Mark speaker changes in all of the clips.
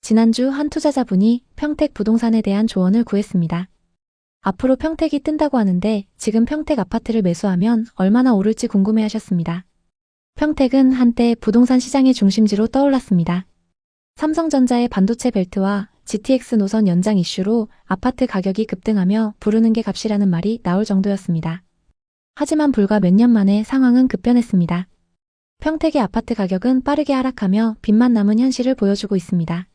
Speaker 1: 지난주 한 투자자분이 평택 부동산에 대한 조언을 구했습니다. 앞으로 평택이 뜬다고 하는데 지금 평택 아파트를 매수하면 얼마나 오를지 궁금해하셨습니다. 평택은 한때 부동산 시장의 중심지로 떠올랐습니다. 삼성전자의 반도체 벨트와 GTX 노선 연장 이슈로 아파트 가격이 급등하며 부르는 게 값이라는 말이 나올 정도였습니다. 하지만 불과 몇 년 만에 상황은 급변했습니다. 평택의 아파트 가격은 빠르게 하락하며 빚만 남은 현실을 보여주고 있습니다.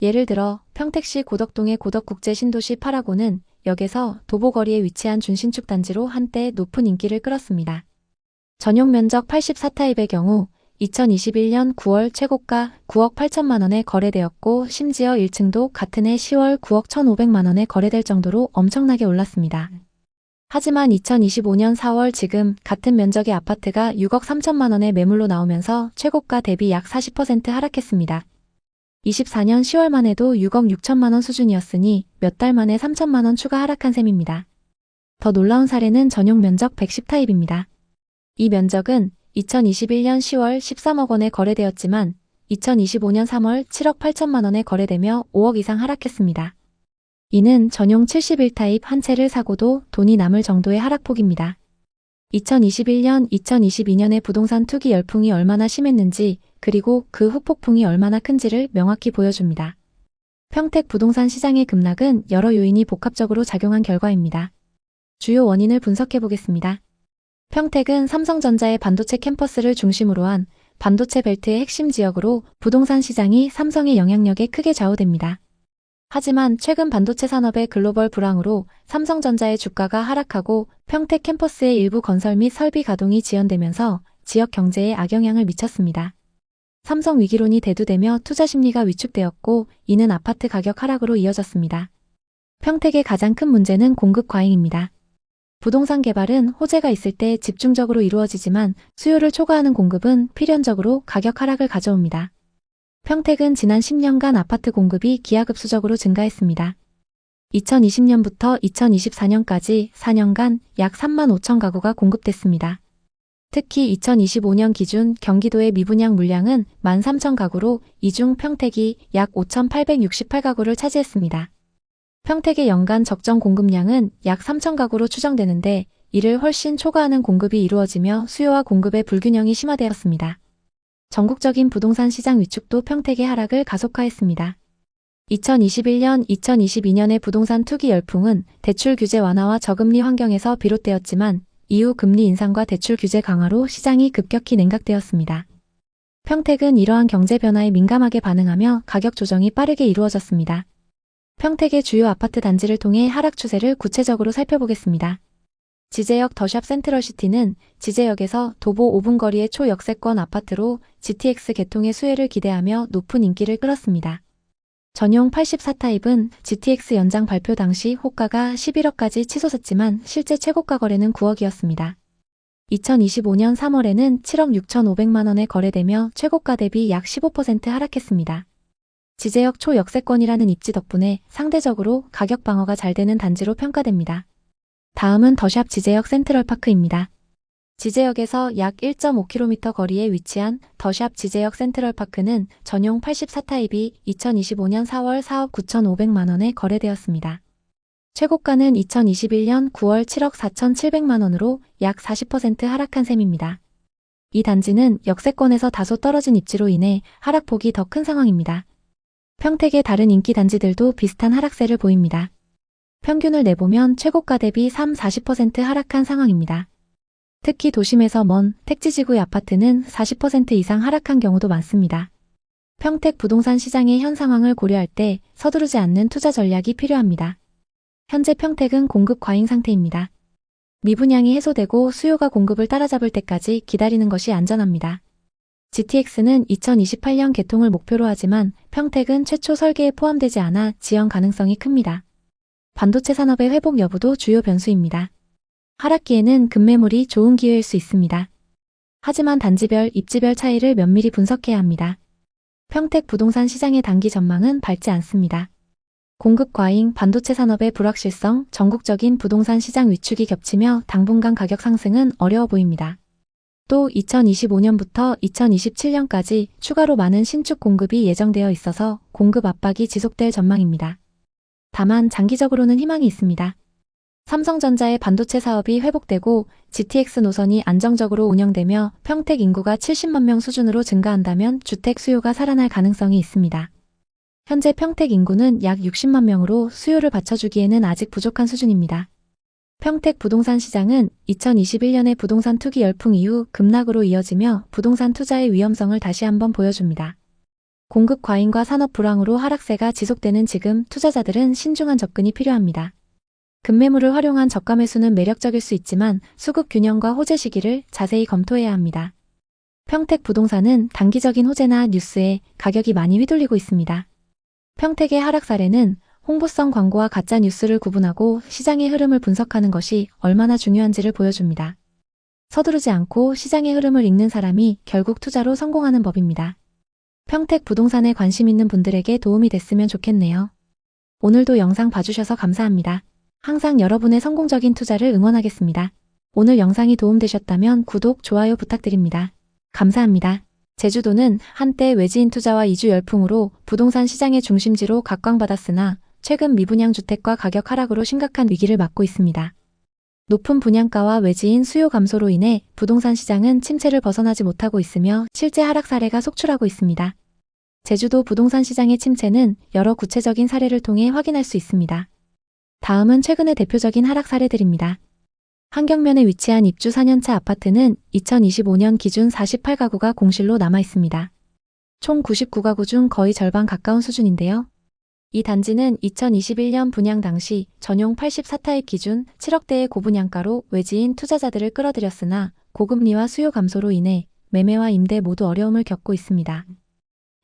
Speaker 1: 예를 들어 평택시 고덕동의 고덕국제신도시 8하고는 역에서 도보거리에 위치한 준신축 단지로 한때 높은 인기를 끌었습니다. 전용 면적 84타입의 경우 2021년 9월 최고가 9억 8천만 원에 거래되었고 심지어 1층도 같은 해 10월 9억 1,500만 원에 거래될 정도로 엄청나게 올랐습니다. 하지만 2025년 4월 지금 같은 면적의 아파트가 6억 3천만 원의 매물로 나오면서 최고가 대비 약 40% 하락했습니다. 24년 10월만 해도 6억 6천만 원 수준이었으니 몇 달 만에 3천만 원 추가 하락한 셈입니다. 더 놀라운 사례는 전용 면적 110타입입니다. 이 면적은 2021년 10월 13억 원에 거래되었지만 2025년 3월 7억 8천만 원에 거래되며 5억 이상 하락했습니다. 이는 전용 71타입 한 채를 사고도 돈이 남을 정도의 하락폭입니다. 2021년, 2022년의 부동산 투기 열풍이 얼마나 심했는지 그리고 그 후폭풍이 얼마나 큰지를 명확히 보여줍니다. 평택 부동산 시장의 급락은 여러 요인이 복합적으로 작용한 결과입니다. 주요 원인을 분석해 보겠습니다. 평택은 삼성전자의 반도체 캠퍼스를 중심으로 한 반도체 벨트의 핵심 지역으로 부동산 시장이 삼성의 영향력에 크게 좌우됩니다. 하지만 최근 반도체 산업의 글로벌 불황으로 삼성전자의 주가가 하락하고 평택 캠퍼스의 일부 건설 및 설비 가동이 지연되면서 지역 경제에 악영향을 미쳤습니다. 삼성 위기론이 대두되며 투자 심리가 위축되었고 이는 아파트 가격 하락으로 이어졌습니다. 평택의 가장 큰 문제는 공급 과잉입니다. 부동산 개발은 호재가 있을 때 집중적으로 이루어지지만 수요를 초과하는 공급은 필연적으로 가격 하락을 가져옵니다. 평택은 지난 10년간 아파트 공급이 기하급수적으로 증가했습니다. 2020년부터 2024년까지 4년간 약 3만 5천 가구가 공급됐습니다. 특히 2025년 기준 경기도의 미분양 물량은 13,000가구로 이 중 평택이 약 5,868가구를 차지했습니다. 평택의 연간 적정 공급량은 약 3,000가구로 추정되는데 이를 훨씬 초과하는 공급이 이루어지며 수요와 공급의 불균형이 심화되었습니다. 전국적인 부동산 시장 위축도 평택의 하락을 가속화했습니다. 2021년, 2022년의 부동산 투기 열풍은 대출 규제 완화와 저금리 환경에서 비롯되었지만 이후 금리 인상과 대출 규제 강화로 시장이 급격히 냉각되었습니다. 평택은 이러한 경제 변화에 민감하게 반응하며 가격 조정이 빠르게 이루어졌습니다. 평택의 주요 아파트 단지를 통해 하락 추세를 구체적으로 살펴보겠습니다. 지제역 더샵 센트럴시티는 지제역에서 도보 5분 거리의 초역세권 아파트로 GTX 개통의 수혜를 기대하며 높은 인기를 끌었습니다. 전용 84타입은 GTX 연장 발표 당시 호가가 11억까지 치솟았지만 실제 최고가 거래는 9억이었습니다. 2025년 3월에는 7억 6,500만 원에 거래되며 최고가 대비 약 15% 하락했습니다. 지제역 초역세권이라는 입지 덕분에 상대적으로 가격 방어가 잘 되는 단지로 평가됩니다. 다음은 더샵 지제역 센트럴파크입니다. 지제역에서 약 1.5km 거리에 위치한 더샵 지제역 센트럴파크는 전용 84타입이 2025년 4월 4억 9,500만 원에 거래되었습니다. 최고가는 2021년 9월 7억 4,700만 원으로 약 40% 하락한 셈입니다. 이 단지는 역세권에서 다소 떨어진 입지로 인해 하락폭이 더 큰 상황입니다. 평택의 다른 인기 단지들도 비슷한 하락세를 보입니다. 평균을 내보면 최고가 대비 40% 하락한 상황입니다. 특히 도심에서 먼 택지지구의 아파트는 40% 이상 하락한 경우도 많습니다. 평택 부동산 시장의 현 상황을 고려할 때 서두르지 않는 투자 전략이 필요합니다. 현재 평택은 공급 과잉 상태입니다. 미분양이 해소되고 수요가 공급을 따라잡을 때까지 기다리는 것이 안전합니다. GTX는 2028년 개통을 목표로 하지만 평택은 최초 설계에 포함되지 않아 지연 가능성이 큽니다. 반도체 산업의 회복 여부도 주요 변수입니다. 하락기에는 급매물이 좋은 기회일 수 있습니다. 하지만 단지별, 입지별 차이를 면밀히 분석해야 합니다. 평택 부동산 시장의 단기 전망은 밝지 않습니다. 공급 과잉, 반도체 산업의 불확실성, 전국적인 부동산 시장 위축이 겹치며 당분간 가격 상승은 어려워 보입니다. 또 2025년부터 2027년까지 추가로 많은 신축 공급이 예정되어 있어서 공급 압박이 지속될 전망입니다. 다만 장기적으로는 희망이 있습니다. 삼성전자의 반도체 사업이 회복되고 GTX 노선이 안정적으로 운영되며 평택 인구가 70만 명 수준으로 증가한다면 주택 수요가 살아날 가능성이 있습니다. 현재 평택 인구는 약 60만 명으로 수요를 받쳐주기에는 아직 부족한 수준입니다. 평택 부동산 시장은 2021년의 부동산 투기 열풍 이후 급락으로 이어지며 부동산 투자의 위험성을 다시 한번 보여줍니다. 공급 과잉과 산업 불황으로 하락세가 지속되는 지금 투자자들은 신중한 접근이 필요합니다. 급매물을 활용한 저가 매수는 매력적일 수 있지만 수급 균형과 호재 시기를 자세히 검토해야 합니다. 평택 부동산은 단기적인 호재나 뉴스에 가격이 많이 휘둘리고 있습니다. 평택의 하락 사례는 홍보성 광고와 가짜 뉴스를 구분하고 시장의 흐름을 분석하는 것이 얼마나 중요한지를 보여줍니다. 서두르지 않고 시장의 흐름을 읽는 사람이 결국 투자로 성공하는 법입니다. 평택 부동산에 관심 있는 분들에게 도움이 됐으면 좋겠네요. 오늘도 영상 봐주셔서 감사합니다. 항상 여러분의 성공적인 투자를 응원하겠습니다. 오늘 영상이 도움되셨다면 구독, 좋아요 부탁드립니다. 감사합니다. 제주도는 한때 외지인 투자와 이주 열풍으로 부동산 시장의 중심지로 각광받았으나 최근 미분양 주택과 가격 하락으로 심각한 위기를 맞고 있습니다. 높은 분양가와 외지인 수요 감소로 인해 부동산 시장은 침체를 벗어나지 못하고 있으며 실제 하락 사례가 속출하고 있습니다. 제주도 부동산 시장의 침체는 여러 구체적인 사례를 통해 확인할 수 있습니다. 다음은 최근의 대표적인 하락 사례들입니다. 한경면에 위치한 입주 4년차 아파트는 2025년 기준 48가구가 공실로 남아 있습니다. 총 99가구 중 거의 절반 가까운 수준인데요. 이 단지는 2021년 분양 당시 전용 84타입 기준 7억대의 고분양가로 외지인 투자자들을 끌어들였으나 고금리와 수요 감소로 인해 매매와 임대 모두 어려움을 겪고 있습니다.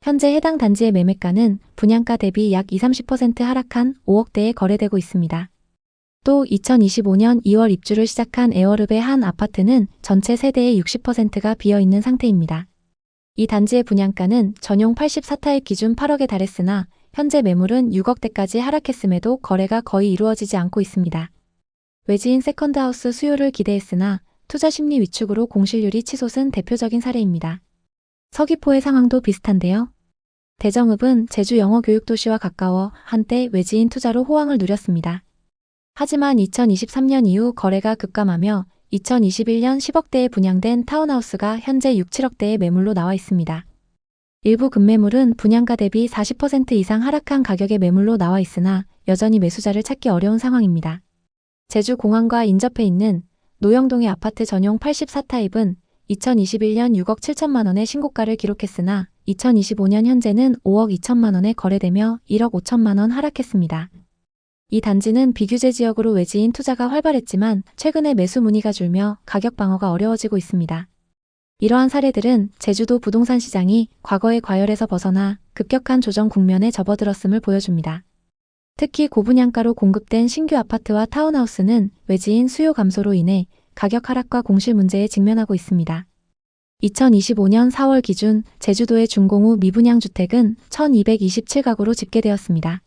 Speaker 1: 현재 해당 단지의 매매가는 분양가 대비 약 20-30% 하락한 5억대에 거래되고 있습니다. 또 2025년 2월 입주를 시작한 에어릅의 한 아파트는 전체 세대의 60%가 비어있는 상태입니다. 이 단지의 분양가는 전용 84타입 기준 8억에 달했으나 현재 매물은 6억대까지 하락했음에도 거래가 거의 이루어지지 않고 있습니다. 외지인 세컨드하우스 수요를 기대했으나 투자 심리 위축으로 공실률이 치솟은 대표적인 사례입니다. 서귀포의 상황도 비슷한데요. 대정읍은 제주 영어교육도시와 가까워 한때 외지인 투자로 호황을 누렸습니다. 하지만 2023년 이후 거래가 급감하며 2021년 10억대에 분양된 타운하우스가 현재 6-7억대의 매물로 나와 있습니다. 일부 급매물은 분양가 대비 40% 이상 하락한 가격의 매물로 나와 있으나 여전히 매수자를 찾기 어려운 상황입니다. 제주공항과 인접해 있는 노영동의 아파트 전용 84타입은 2021년 6억 7천만 원의 신고가를 기록했으나 2025년 현재는 5억 2천만 원에 거래되며 1억 5천만 원 하락했습니다. 이 단지는 비규제 지역으로 외지인 투자가 활발했지만 최근에 매수 문의가 줄며 가격 방어가 어려워지고 있습니다. 이러한 사례들은 제주도 부동산 시장이 과거의 과열에서 벗어나 급격한 조정 국면에 접어들었음을 보여줍니다. 특히 고분양가로 공급된 신규 아파트와 타운하우스는 외지인 수요 감소로 인해 가격 하락과 공실 문제에 직면하고 있습니다. 2025년 4월 기준 제주도의 준공후 미분양 주택은 1227가구로 집계되었습니다.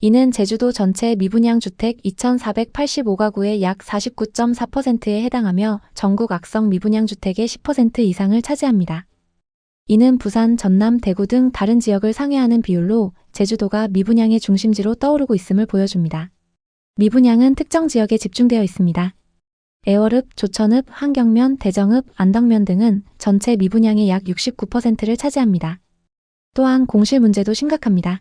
Speaker 1: 이는 제주도 전체 미분양 주택 2485가구의 약 49.4%에 해당하며 전국 악성 미분양 주택의 10% 이상을 차지합니다. 이는 부산, 전남, 대구 등 다른 지역을 상회하는 비율로 제주도가 미분양의 중심지로 떠오르고 있음을 보여줍니다. 미분양은 특정 지역에 집중되어 있습니다. 에어릅, 조천읍, 한경면, 대정읍, 안덕면 등은 전체 미분양의 약 69%를 차지합니다. 또한 공실 문제도 심각합니다.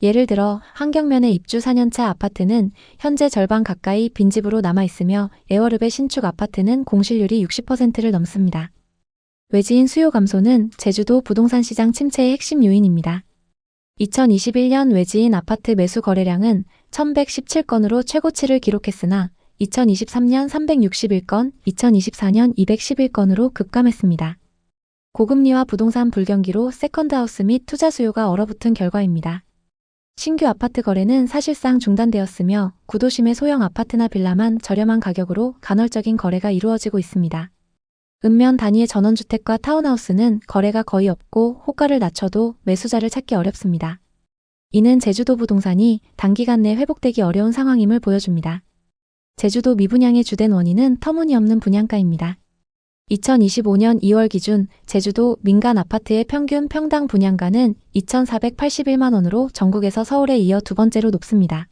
Speaker 1: 예를 들어 한경면의 입주 4년차 아파트는 현재 절반 가까이 빈집으로 남아있으며 에어릅의 신축 아파트는 공실률이 60%를 넘습니다. 외지인 수요 감소는 제주도 부동산 시장 침체의 핵심 요인입니다. 2021년 외지인 아파트 매수 거래량은 1117건으로 최고치를 기록했으나 2023년 361건, 2024년 211건으로 급감했습니다. 고금리와 부동산 불경기로 세컨드하우스 및 투자 수요가 얼어붙은 결과입니다. 신규 아파트 거래는 사실상 중단되었으며 구도심의 소형 아파트나 빌라만 저렴한 가격으로 간헐적인 거래가 이루어지고 있습니다. 읍면 단위의 전원주택과 타운하우스는 거래가 거의 없고 호가를 낮춰도 매수자를 찾기 어렵습니다. 이는 제주도 부동산이 단기간 내 회복되기 어려운 상황임을 보여줍니다. 제주도 미분양의 주된 원인은 터무니없는 분양가입니다. 2025년 2월 기준 제주도 민간 아파트의 평균 평당 분양가는 2,481만 원으로 전국에서 서울에 이어 두 번째로 높습니다.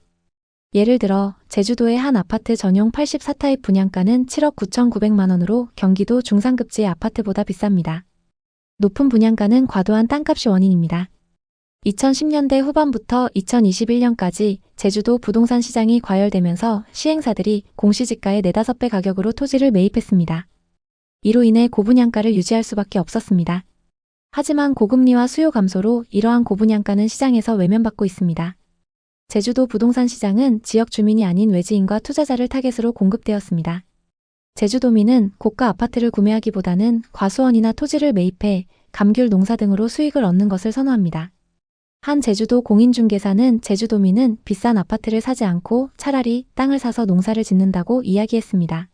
Speaker 1: 예를 들어 제주도의 한 아파트 전용 84타입 분양가는 7억 9,900만 원으로 경기도 중상급지의 아파트보다 비쌉니다. 높은 분양가는 과도한 땅값이 원인입니다. 2010년대 후반부터 2021년까지 제주도 부동산 시장이 과열되면서 시행사들이 공시지가의 4~5배 가격으로 토지를 매입했습니다. 이로 인해 고분양가를 유지할 수밖에 없었습니다. 하지만 고금리와 수요 감소로 이러한 고분양가는 시장에서 외면받고 있습니다. 제주도 부동산 시장은 지역 주민이 아닌 외지인과 투자자를 타겟으로 공급되었습니다. 제주도민은 고가 아파트를 구매하기보다는 과수원이나 토지를 매입해 감귤 농사 등으로 수익을 얻는 것을 선호합니다. 한 제주도 공인중개사는 제주도민은 비싼 아파트를 사지 않고 차라리 땅을 사서 농사를 짓는다고 이야기했습니다.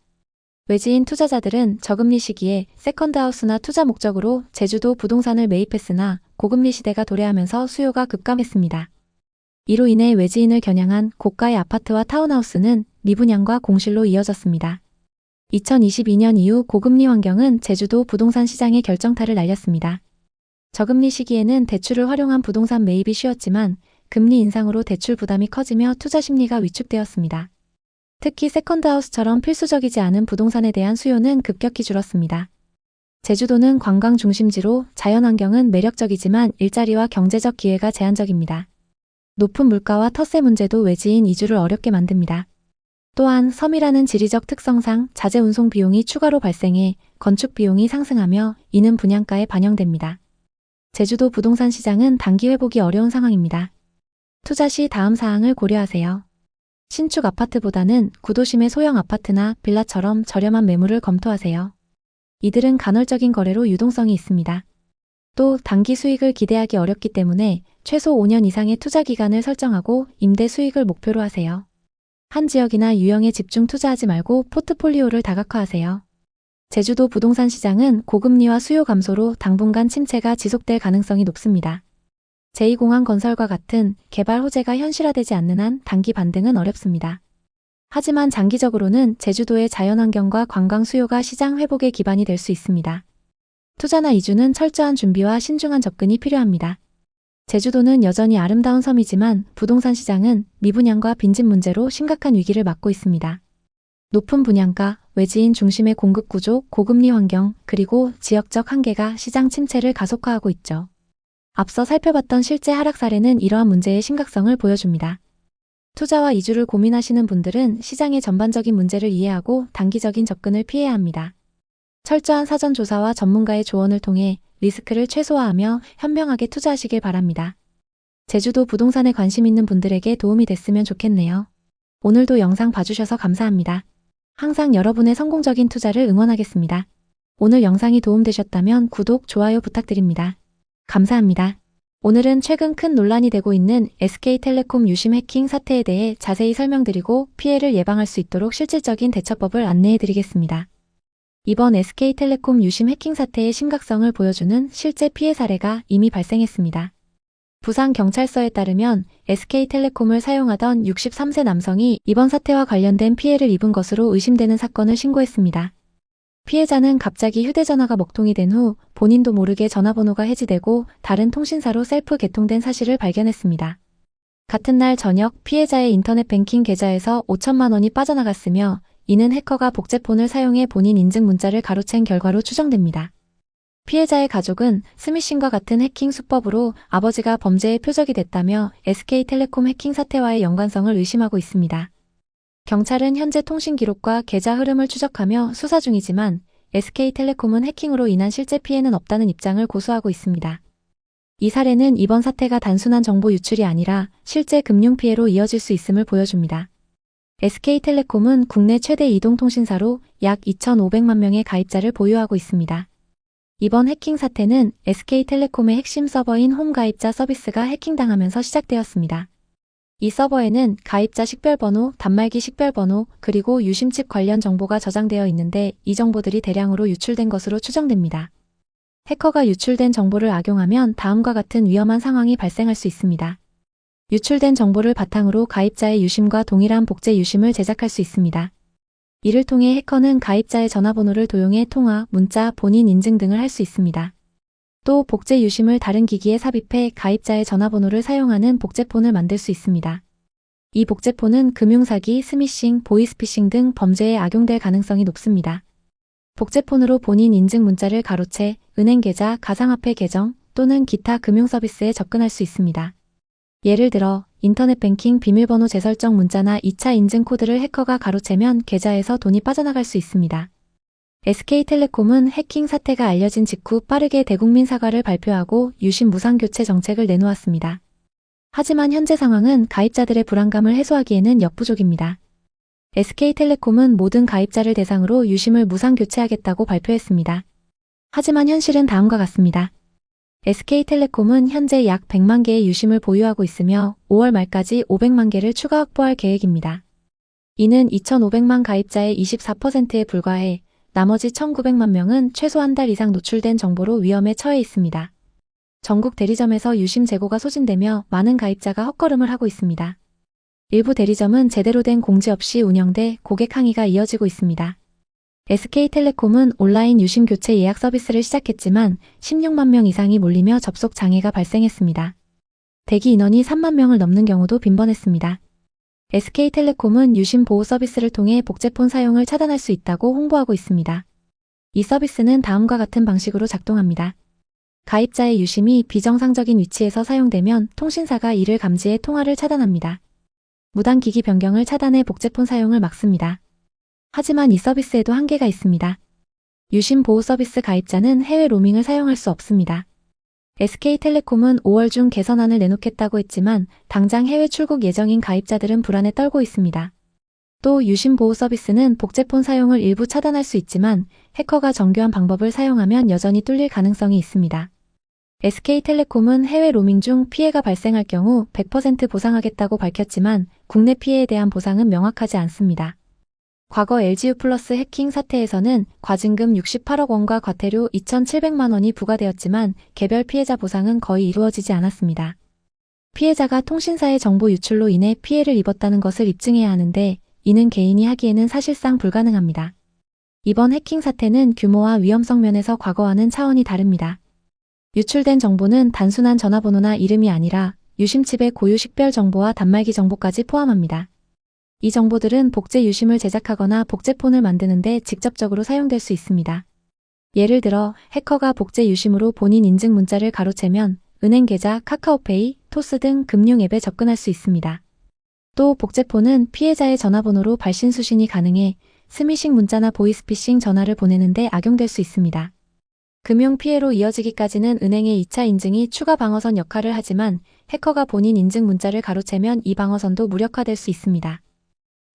Speaker 1: 외지인 투자자들은 저금리 시기에 세컨드하우스나 투자 목적으로 제주도 부동산을 매입했으나 고금리 시대가 도래하면서 수요가 급감했습니다. 이로 인해 외지인을 겨냥한 고가의 아파트와 타운하우스는 미분양과 공실로 이어졌습니다. 2022년 이후 고금리 환경은 제주도 부동산 시장의 결정타를 날렸습니다. 저금리 시기에는 대출을 활용한 부동산 매입이 쉬웠지만 금리 인상으로 대출 부담이 커지며 투자 심리가 위축되었습니다. 특히 세컨드하우스처럼 필수적이지 않은 부동산에 대한 수요는 급격히 줄었습니다. 제주도는 관광 중심지로 자연환경은 매력적이지만 일자리와 경제적 기회가 제한적입니다. 높은 물가와 터세 문제도 외지인 이주를 어렵게 만듭니다. 또한 섬이라는 지리적 특성상 자재 운송 비용이 추가로 발생해 건축 비용이 상승하며 이는 분양가에 반영됩니다. 제주도 부동산 시장은 단기 회복이 어려운 상황입니다. 투자 시 다음 사항을 고려하세요. 신축 아파트보다는 구도심의 소형 아파트나 빌라처럼 저렴한 매물을 검토하세요. 이들은 간헐적인 거래로 유동성이 있습니다. 또 단기 수익을 기대하기 어렵기 때문에 최소 5년 이상의 투자 기간을 설정하고 임대 수익을 목표로 하세요. 한 지역이나 유형에 집중 투자하지 말고 포트폴리오를 다각화하세요. 제주도 부동산 시장은 고금리와 수요 감소로 당분간 침체가 지속될 가능성이 높습니다. 제2공항 건설과 같은 개발 호재가 현실화되지 않는 한 단기 반등은 어렵습니다. 하지만 장기적으로는 제주도의 자연환경과 관광 수요가 시장 회복의 기반이 될 수 있습니다. 투자나 이주는 철저한 준비와 신중한 접근이 필요합니다. 제주도는 여전히 아름다운 섬이지만 부동산 시장은 미분양과 빈집 문제로 심각한 위기를 맞고 있습니다. 높은 분양가, 외지인 중심의 공급 구조, 고금리 환경, 그리고 지역적 한계가 시장 침체를 가속화하고 있죠. 앞서 살펴봤던 실제 하락 사례는 이러한 문제의 심각성을 보여줍니다. 투자와 이주를 고민하시는 분들은 시장의 전반적인 문제를 이해하고 단기적인 접근을 피해야 합니다. 철저한 사전 조사와 전문가의 조언을 통해 리스크를 최소화하며 현명하게 투자하시길 바랍니다. 제주도 부동산에 관심 있는 분들에게 도움이 됐으면 좋겠네요. 오늘도 영상 봐주셔서 감사합니다. 항상 여러분의 성공적인 투자를 응원하겠습니다. 오늘 영상이 도움되셨다면 구독, 좋아요 부탁드립니다. 감사합니다. 오늘은 최근 큰 논란이 되고 있는 SK텔레콤 유심 해킹 사태에 대해 자세히 설명드리고 피해를 예방할 수 있도록 실질적인 대처법을 안내해드리겠습니다. 이번 SK텔레콤 유심 해킹 사태의 심각성을 보여주는 실제 피해 사례가 이미 발생했습니다. 부산경찰서에 따르면 SK텔레콤을 사용하던 63세 남성이 이번 사태와 관련된 피해를 입은 것으로 의심되는 사건을 신고했습니다. 피해자는 갑자기 휴대전화가 먹통이 된 후 본인도 모르게 전화번호가 해지되고 다른 통신사로 셀프 개통된 사실을 발견했습니다. 같은 날 저녁 피해자의 인터넷 뱅킹 계좌에서 5천만 원이 빠져나갔으며 이는 해커가 복제폰을 사용해 본인 인증 문자를 가로챈 결과로 추정됩니다. 피해자의 가족은 스미싱과 같은 해킹 수법으로 아버지가 범죄의 표적이 됐다며 SK텔레콤 해킹 사태와의 연관성을 의심하고 있습니다. 경찰은 현재 통신 기록과 계좌 흐름을 추적하며 수사 중이지만 SK텔레콤은 해킹으로 인한 실제 피해는 없다는 입장을 고수하고 있습니다. 이 사례는 이번 사태가 단순한 정보 유출이 아니라 실제 금융 피해로 이어질 수 있음을 보여줍니다. SK텔레콤은 국내 최대 이동통신사로 약 2,500만 명의 가입자를 보유하고 있습니다. 이번 해킹 사태는 SK텔레콤의 핵심 서버인 홈 가입자 서비스가 해킹당하면서 시작되었습니다. 이 서버에는 가입자 식별번호, 단말기 식별번호, 그리고 유심칩 관련 정보가 저장되어 있는데 이 정보들이 대량으로 유출된 것으로 추정됩니다. 해커가 유출된 정보를 악용하면 다음과 같은 위험한 상황이 발생할 수 있습니다. 유출된 정보를 바탕으로 가입자의 유심과 동일한 복제 유심을 제작할 수 있습니다. 이를 통해 해커는 가입자의 전화번호를 도용해 통화, 문자, 본인 인증 등을 할 수 있습니다. 또 복제 유심을 다른 기기에 삽입해 가입자의 전화번호를 사용하는 복제폰을 만들 수 있습니다. 이 복제폰은 금융사기, 스미싱, 보이스피싱 등 범죄에 악용될 가능성이 높습니다. 복제폰으로 본인 인증 문자를 가로채 은행 계좌, 가상화폐 계정 또는 기타 금융 서비스에 접근할 수 있습니다. 예를 들어 인터넷 뱅킹 비밀번호 재설정 문자나 2차 인증 코드를 해커가 가로채면 계좌에서 돈이 빠져나갈 수 있습니다. SK텔레콤은 해킹 사태가 알려진 직후 빠르게 대국민 사과를 발표하고 유심 무상 교체 정책을 내놓았습니다. 하지만 현재 상황은 가입자들의 불안감을 해소하기에는 역부족입니다. SK텔레콤은 모든 가입자를 대상으로 유심을 무상 교체하겠다고 발표했습니다. 하지만 현실은 다음과 같습니다. SK텔레콤은 현재 약 100만 개의 유심을 보유하고 있으며 5월 말까지 500만 개를 추가 확보할 계획입니다. 이는 2,500만 가입자의 24%에 불과해 나머지 1,900만 명은 최소 한 달 이상 노출된 정보로 위험에 처해 있습니다. 전국 대리점에서 유심 재고가 소진되며 많은 가입자가 헛걸음을 하고 있습니다. 일부 대리점은 제대로 된 공지 없이 운영돼 고객 항의가 이어지고 있습니다. SK텔레콤은 온라인 유심 교체 예약 서비스를 시작했지만 16만 명 이상이 몰리며 접속 장애가 발생했습니다. 대기 인원이 3만 명을 넘는 경우도 빈번했습니다. SK텔레콤은 유심 보호 서비스를 통해 복제폰 사용을 차단할 수 있다고 홍보하고 있습니다. 이 서비스는 다음과 같은 방식으로 작동합니다. 가입자의 유심이 비정상적인 위치에서 사용되면 통신사가 이를 감지해 통화를 차단합니다. 무단 기기 변경을 차단해 복제폰 사용을 막습니다. 하지만 이 서비스에도 한계가 있습니다. 유심 보호 서비스 가입자는 해외 로밍을 사용할 수 없습니다. SK텔레콤은 5월 중 개선안을 내놓겠다고 했지만 당장 해외 출국 예정인 가입자들은 불안에 떨고 있습니다. 또 유심 보호 서비스는 복제폰 사용을 일부 차단할 수 있지만 해커가 정교한 방법을 사용하면 여전히 뚫릴 가능성이 있습니다. SK텔레콤은 해외 로밍 중 피해가 발생할 경우 100% 보상하겠다고 밝혔지만 국내 피해에 대한 보상은 명확하지 않습니다. 과거 LGU 플러스 해킹 사태에서는 과징금 68억 원과 과태료 2,700만 원이 부과되었지만 개별 피해자 보상은 거의 이루어지지 않았습니다. 피해자가 통신사의 정보 유출로 인해 피해를 입었다는 것을 입증해야 하는데 이는 개인이 하기에는 사실상 불가능합니다. 이번 해킹 사태는 규모와 위험성 면에서 과거와는 차원이 다릅니다. 유출된 정보는 단순한 전화번호나 이름이 아니라 유심칩의 고유 식별 정보와 단말기 정보까지 포함합니다. 이 정보들은 복제 유심을 제작하거나 복제폰을 만드는 데 직접적으로 사용될 수 있습니다. 예를 들어 해커가 복제 유심으로 본인 인증 문자를 가로채면 은행 계좌, 카카오페이, 토스 등 금융 앱에 접근할 수 있습니다. 또 복제폰은 피해자의 전화번호로 발신 수신이 가능해 스미싱 문자나 보이스피싱 전화를 보내는 데 악용될 수 있습니다. 금융 피해로 이어지기까지는 은행의 2차 인증이 추가 방어선 역할을 하지만 해커가 본인 인증 문자를 가로채면 이 방어선도 무력화될 수 있습니다.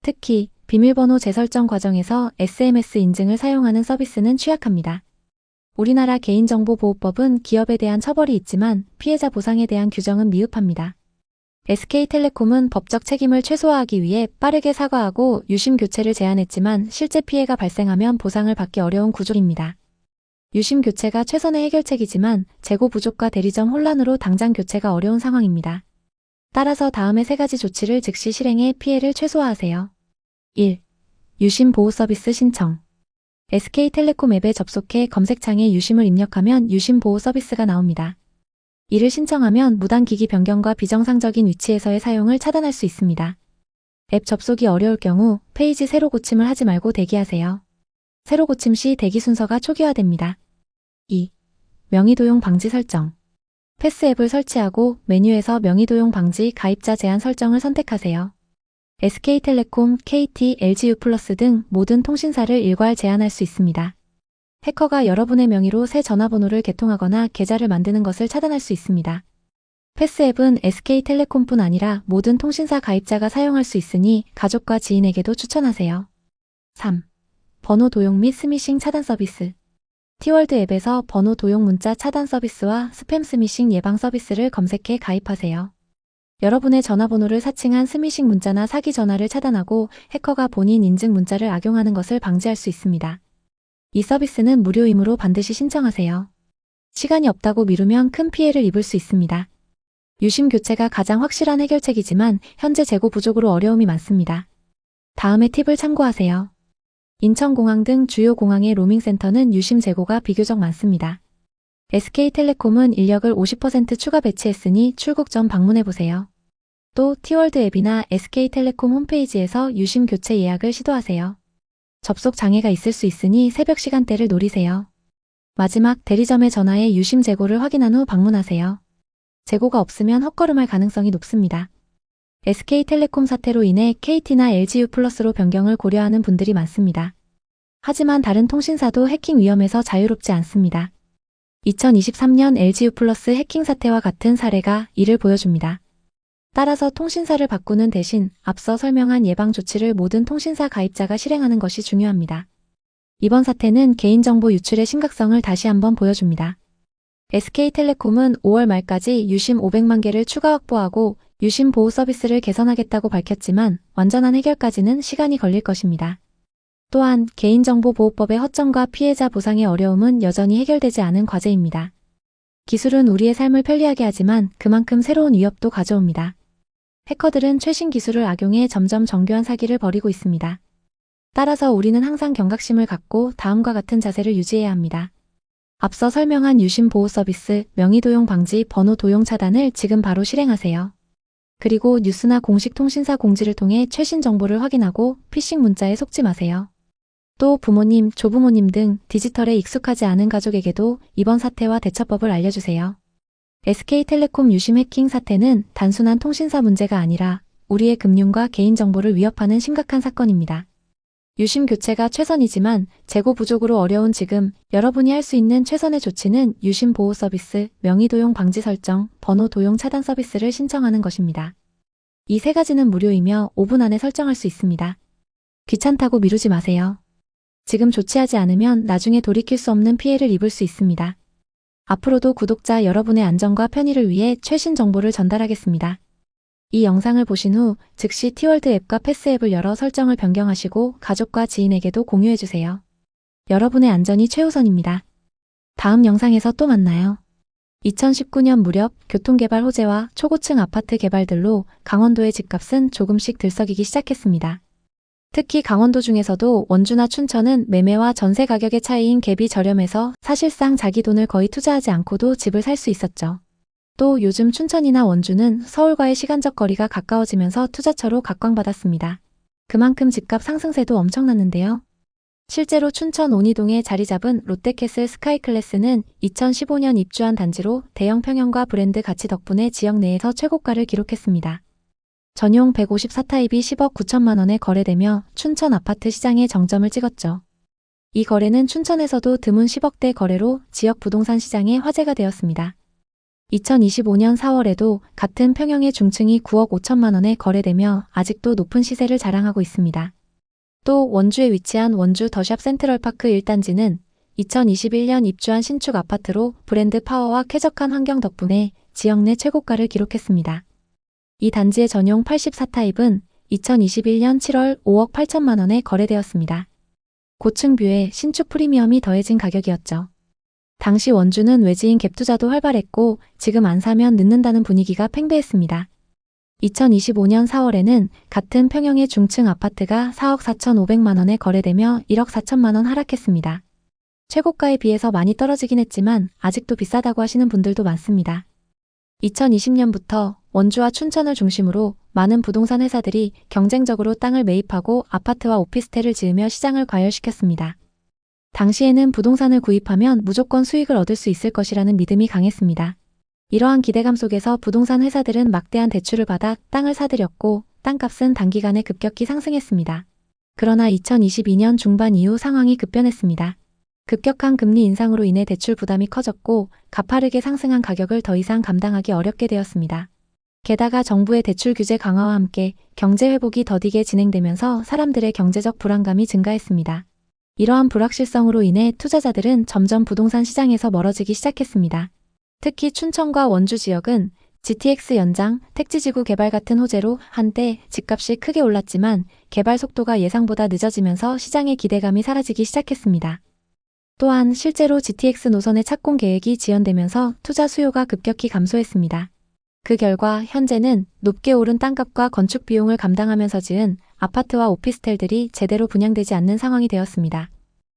Speaker 1: 특히 비밀번호 재설정 과정에서 SMS 인증을 사용하는 서비스는 취약합니다. 우리나라 개인정보보호법은 기업에 대한 처벌이 있지만 피해자 보상에 대한 규정은 미흡합니다. SK텔레콤은 법적 책임을 최소화하기 위해 빠르게 사과하고 유심 교체를 제안했지만 실제 피해가 발생하면 보상을 받기 어려운 구조입니다. 유심 교체가 최선의 해결책이지만 재고 부족과 대리점 혼란으로 당장 교체가 어려운 상황입니다. 따라서 다음의 3가지 조치를 즉시 실행해 피해를 최소화하세요. 1. 유심 보호 서비스 신청. SK텔레콤 앱에 접속해 검색창에 유심을 입력하면 유심 보호 서비스가 나옵니다. 이를 신청하면 무단 기기 변경과 비정상적인 위치에서의 사용을 차단할 수 있습니다. 앱 접속이 어려울 경우 페이지 새로 고침을 하지 말고 대기하세요. 새로 고침 시 대기 순서가 초기화됩니다. 2. 명의 도용 방지 설정. 패스 앱을 설치하고 메뉴에서 명의 도용 방지 가입자 제한 설정을 선택하세요. SK텔레콤, KT, LGU 플러스 등 모든 통신사를 일괄 제한할 수 있습니다. 해커가 여러분의 명의로 새 전화번호를 개통하거나 계좌를 만드는 것을 차단할 수 있습니다. 패스 앱은 SK텔레콤뿐 아니라 모든 통신사 가입자가 사용할 수 있으니 가족과 지인에게도 추천하세요. 3. 번호 도용 및 스미싱 차단 서비스. 티월드 앱에서 번호 도용 문자 차단 서비스와 스팸 스미싱 예방 서비스를 검색해 가입하세요. 여러분의 전화번호를 사칭한 스미싱 문자나 사기 전화를 차단하고 해커가 본인 인증 문자를 악용하는 것을 방지할 수 있습니다. 이 서비스는 무료이므로 반드시 신청하세요. 시간이 없다고 미루면 큰 피해를 입을 수 있습니다. 유심 교체가 가장 확실한 해결책이지만 현재 재고 부족으로 어려움이 많습니다. 다음의 팁을 참고하세요. 인천공항 등 주요 공항의 로밍센터는 유심 재고가 비교적 많습니다. SK텔레콤은 인력을 50% 추가 배치했으니 출국 전 방문해보세요. 또 T월드 앱이나 SK텔레콤 홈페이지에서 유심 교체 예약을 시도하세요. 접속 장애가 있을 수 있으니 새벽 시간대를 노리세요. 마지막 대리점에 전화해 유심 재고를 확인한 후 방문하세요. 재고가 없으면 헛걸음할 가능성이 높습니다. SK텔레콤 사태로 인해 KT나 LGU+로 변경을 고려하는 분들이 많습니다. 하지만 다른 통신사도 해킹 위험에서 자유롭지 않습니다. 2023년 LGU+ 해킹 사태와 같은 사례가 이를 보여줍니다. 따라서 통신사를 바꾸는 대신 앞서 설명한 예방 조치를 모든 통신사 가입자가 실행하는 것이 중요합니다. 이번 사태는 개인정보 유출의 심각성을 다시 한번 보여줍니다. SK텔레콤은 5월 말까지 유심 500만 개를 추가 확보하고 유심 보호 서비스를 개선하겠다고 밝혔지만 완전한 해결까지는 시간이 걸릴 것입니다. 또한 개인정보보호법의 허점과 피해자 보상의 어려움은 여전히 해결되지 않은 과제입니다. 기술은 우리의 삶을 편리하게 하지만 그만큼 새로운 위협도 가져옵니다. 해커들은 최신 기술을 악용해 점점 정교한 사기를 벌이고 있습니다. 따라서 우리는 항상 경각심을 갖고 다음과 같은 자세를 유지해야 합니다. 앞서 설명한 유심 보호 서비스, 명의 도용 방지, 번호 도용 차단을 지금 바로 실행하세요. 그리고 뉴스나 공식 통신사 공지를 통해 최신 정보를 확인하고 피싱 문자에 속지 마세요. 또 부모님, 조부모님 등 디지털에 익숙하지 않은 가족에게도 이번 사태와 대처법을 알려주세요. SK텔레콤 유심 해킹 사태는 단순한 통신사 문제가 아니라 우리의 금융과 개인정보를 위협하는 심각한 사건입니다. 유심 교체가 최선이지만 재고 부족으로 어려운 지금 여러분이 할 수 있는 최선의 조치는 유심 보호 서비스, 명의 도용 방지 설정, 번호 도용 차단 서비스를 신청하는 것입니다. 이 세 가지는 무료이며 5분 안에 설정할 수 있습니다. 귀찮다고 미루지 마세요. 지금 조치하지 않으면 나중에 돌이킬 수 없는 피해를 입을 수 있습니다. 앞으로도 구독자 여러분의 안전과 편의를 위해 최신 정보를 전달하겠습니다. 이 영상을 보신 후 즉시 T월드 앱과 패스 앱을 열어 설정을 변경하시고 가족과 지인에게도 공유해주세요. 여러분의 안전이 최우선입니다. 다음 영상에서 또 만나요. 2019년 무렵 교통개발 호재와 초고층 아파트 개발들로 강원도의 집값은 조금씩 들썩이기 시작했습니다. 특히 강원도 중에서도 원주나 춘천은 매매와 전세 가격의 차이인 갭이 저렴해서 사실상 자기 돈을 거의 투자하지 않고도 집을 살 수 있었죠. 또 요즘 춘천이나 원주는 서울과의 시간적 거리가 가까워지면서 투자처로 각광받았습니다. 그만큼 집값 상승세도 엄청났는데요. 실제로 춘천 온이동에 자리 잡은 롯데캐슬 스카이클래스는 2015년 입주한 단지로 대형 평형과 브랜드 가치 덕분에 지역 내에서 최고가를 기록했습니다. 전용 154타입이 10억 9천만 원에 거래되며 춘천 아파트 시장에 정점을 찍었죠. 이 거래는 춘천에서도 드문 10억대 거래로 지역 부동산 시장에 화제가 되었습니다. 2025년 4월에도 같은 평형의 중층이 9억 5천만 원에 거래되며 아직도 높은 시세를 자랑하고 있습니다. 또 원주에 위치한 원주 더샵 센트럴파크 1단지는 2021년 입주한 신축 아파트로 브랜드 파워와 쾌적한 환경 덕분에 지역 내 최고가를 기록했습니다. 이 단지의 전용 84타입은 2021년 7월 5억 8천만 원에 거래되었습니다. 고층 뷰에 신축 프리미엄이 더해진 가격이었죠. 당시 원주는 외지인 갭 투자도 활발했고 지금 안 사면 늦는다는 분위기가 팽배했습니다. 2025년 4월에는 같은 평형의 중층 아파트가 4억 4,500만 원에 거래되며 1억 4천만 원 하락했습니다. 최고가에 비해서 많이 떨어지긴 했지만 아직도 비싸다고 하시는 분들도 많습니다. 2020년부터 원주와 춘천을 중심으로 많은 부동산 회사들이 경쟁적으로 땅을 매입하고 아파트와 오피스텔을 지으며 시장을 과열시켰습니다. 당시에는 부동산을 구입하면 무조건 수익을 얻을 수 있을 것이라는 믿음이 강했습니다. 이러한 기대감 속에서 부동산 회사들은 막대한 대출을 받아 땅을 사들였고 땅값은 단기간에 급격히 상승했습니다. 그러나 2022년 중반 이후 상황이 급변했습니다. 급격한 금리 인상으로 인해 대출 부담이 커졌고 가파르게 상승한 가격을 더 이상 감당하기 어렵게 되었습니다. 게다가 정부의 대출 규제 강화와 함께 경제 회복이 더디게 진행되면서 사람들의 경제적 불안감이 증가했습니다. 이러한 불확실성으로 인해 투자자들은 점점 부동산 시장에서 멀어지기 시작했습니다. 특히 춘천과 원주 지역은 GTX 연장, 택지지구 개발 같은 호재로 한때 집값이 크게 올랐지만 개발 속도가 예상보다 늦어지면서 시장의 기대감이 사라지기 시작했습니다. 또한 실제로 GTX 노선의 착공 계획이 지연되면서 투자 수요가 급격히 감소했습니다. 그 결과 현재는 높게 오른 땅값과 건축 비용을 감당하면서 지은 아파트와 오피스텔들이 제대로 분양되지 않는 상황이 되었습니다.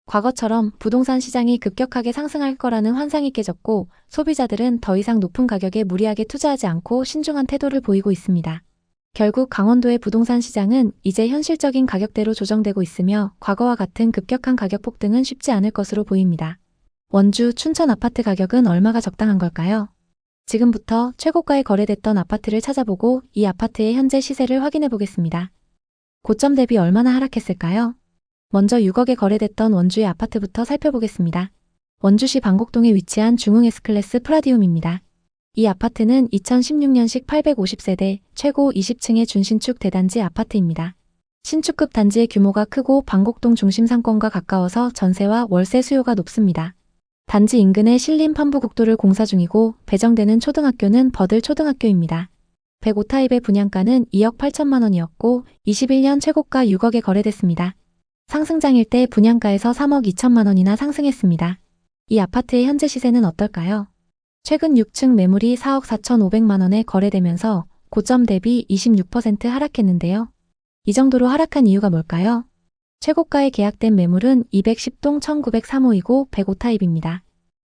Speaker 1: 과거처럼 부동산 시장이 급격하게 상승할 거라는 환상이 깨졌고 소비자들은 더 이상 높은 가격에 무리하게 투자하지 않고 신중한 태도를 보이고 있습니다. 결국 강원도의 부동산 시장은 이제 현실적인 가격대로 조정되고 있으며 과거와 같은 급격한 가격 폭등은 쉽지 않을 것으로 보입니다. 원주, 춘천 아파트 가격은 얼마가 적당한 걸까요? 지금부터 최고가에 거래됐던 아파트를 찾아보고 이 아파트의 현재 시세를 확인해 보겠습니다. 고점 대비 얼마나 하락했을까요? 먼저 6억에 거래됐던 원주의 아파트부터 살펴보겠습니다. 원주시 방곡동에 위치한 중흥 S클래스 프라디움입니다. 이 아파트는 2016년식 850세대 최고 20층의 준신축 대단지 아파트입니다. 신축급 단지의 규모가 크고 방곡동 중심 상권과 가까워서 전세와 월세 수요가 높습니다. 단지 인근에 신림 판부국도를 공사 중이고 배정되는 초등학교는 버들 초등학교입니다. 105타입의 분양가는 2억 8천만 원이었고 21년 최고가 6억에 거래됐습니다. 상승장일 때 분양가에서 3억 2천만 원이나 상승했습니다. 이 아파트의 현재 시세는 어떨까요? 최근 6층 매물이 4억 4,500만 원에 거래되면서 고점 대비 26% 하락했는데요. 이 정도로 하락한 이유가 뭘까요? 최고가에 계약된 매물은 210동 1903호이고 105타입입니다.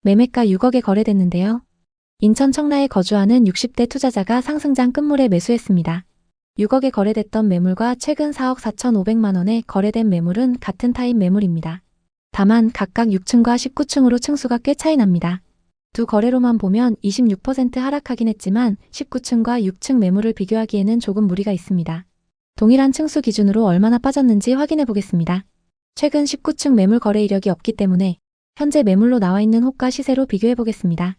Speaker 1: 매매가 6억에 거래됐는데요. 인천 청라에 거주하는 60대 투자자가 상승장 끝물에 매수했습니다. 6억에 거래됐던 매물과 최근 4억 4,500만 원에 거래된 매물은 같은 타입 매물입니다. 다만 각각 6층과 19층으로 층수가 꽤 차이 납니다. 두 거래로만 보면 26% 하락하긴 했지만 19층과 6층 매물을 비교하기에는 조금 무리가 있습니다. 동일한 층수 기준으로 얼마나 빠졌는지 확인해 보겠습니다. 최근 19층 매물 거래 이력이 없기 때문에 현재 매물로 나와 있는 호가 시세로 비교해 보겠습니다.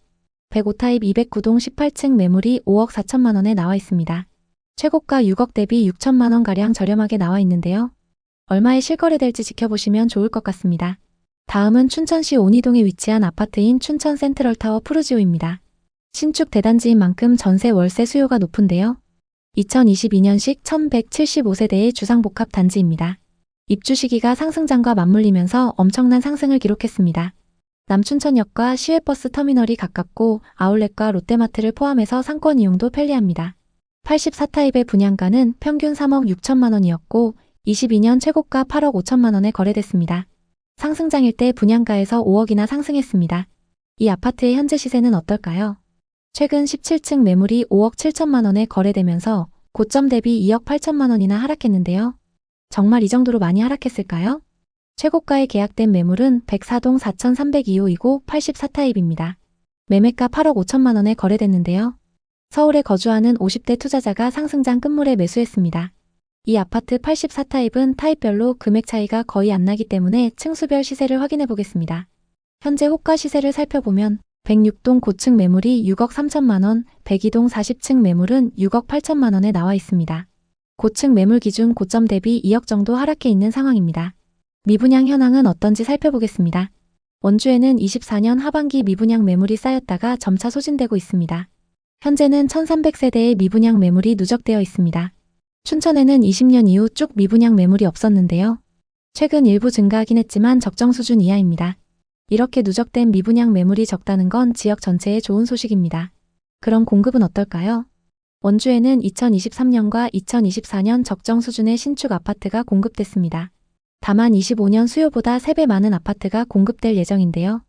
Speaker 1: 105타입 209동 18층 매물이 5억 4천만 원에 나와 있습니다. 최고가 6억 대비 6천만 원가량 저렴하게 나와 있는데요. 얼마에 실거래될지 지켜보시면 좋을 것 같습니다. 다음은 춘천시 온이동에 위치한 아파트인 춘천 센트럴타워 푸르지오입니다. 신축 대단지인 만큼 전세 월세 수요가 높은데요. 2022년식 1175세대의 주상복합 단지입니다. 입주 시기가 상승장과 맞물리면서 엄청난 상승을 기록했습니다. 남춘천역과 시외버스 터미널이 가깝고 아울렛과 롯데마트를 포함해서 상권 이용도 편리합니다. 84타입의 분양가는 평균 3억 6천만 원이었고 22년 최고가 8억 5천만 원에 거래됐습니다. 상승장일 때 분양가에서 5억이나 상승했습니다. 이 아파트의 현재 시세는 어떨까요? 최근 17층 매물이 5억 7천만 원에 거래되면서 고점 대비 2억 8천만 원이나 하락했는데요. 정말 이 정도로 많이 하락했을까요? 최고가에 계약된 매물은 104동 4302호이고 84타입입니다. 매매가 8억 5천만 원에 거래됐는데요. 서울에 거주하는 50대 투자자가 상승장 끝물에 매수했습니다. 이 아파트 84타입은 타입별로 금액 차이가 거의 안 나기 때문에 층수별 시세를 확인해 보겠습니다. 현재 호가 시세를 살펴보면 106동 고층 매물이 6억 3천만 원, 102동 40층 매물은 6억 8천만 원에 나와 있습니다. 고층 매물 기준 고점 대비 2억 정도 하락해 있는 상황입니다. 미분양 현황은 어떤지 살펴보겠습니다. 원주에는 24년 하반기 미분양 매물이 쌓였다가 점차 소진되고 있습니다. 현재는 1300세대의 미분양 매물이 누적되어 있습니다. 춘천에는 20년 이후 쭉 미분양 매물이 없었는데요. 최근 일부 증가하긴 했지만 적정 수준 이하입니다. 이렇게 누적된 미분양 매물이 적다는 건 지역 전체에 좋은 소식입니다. 그럼 공급은 어떨까요? 원주에는 2023년과 2024년 적정 수준의 신축 아파트가 공급됐습니다. 다만 25년 수요보다 3배 많은 아파트가 공급될 예정인데요.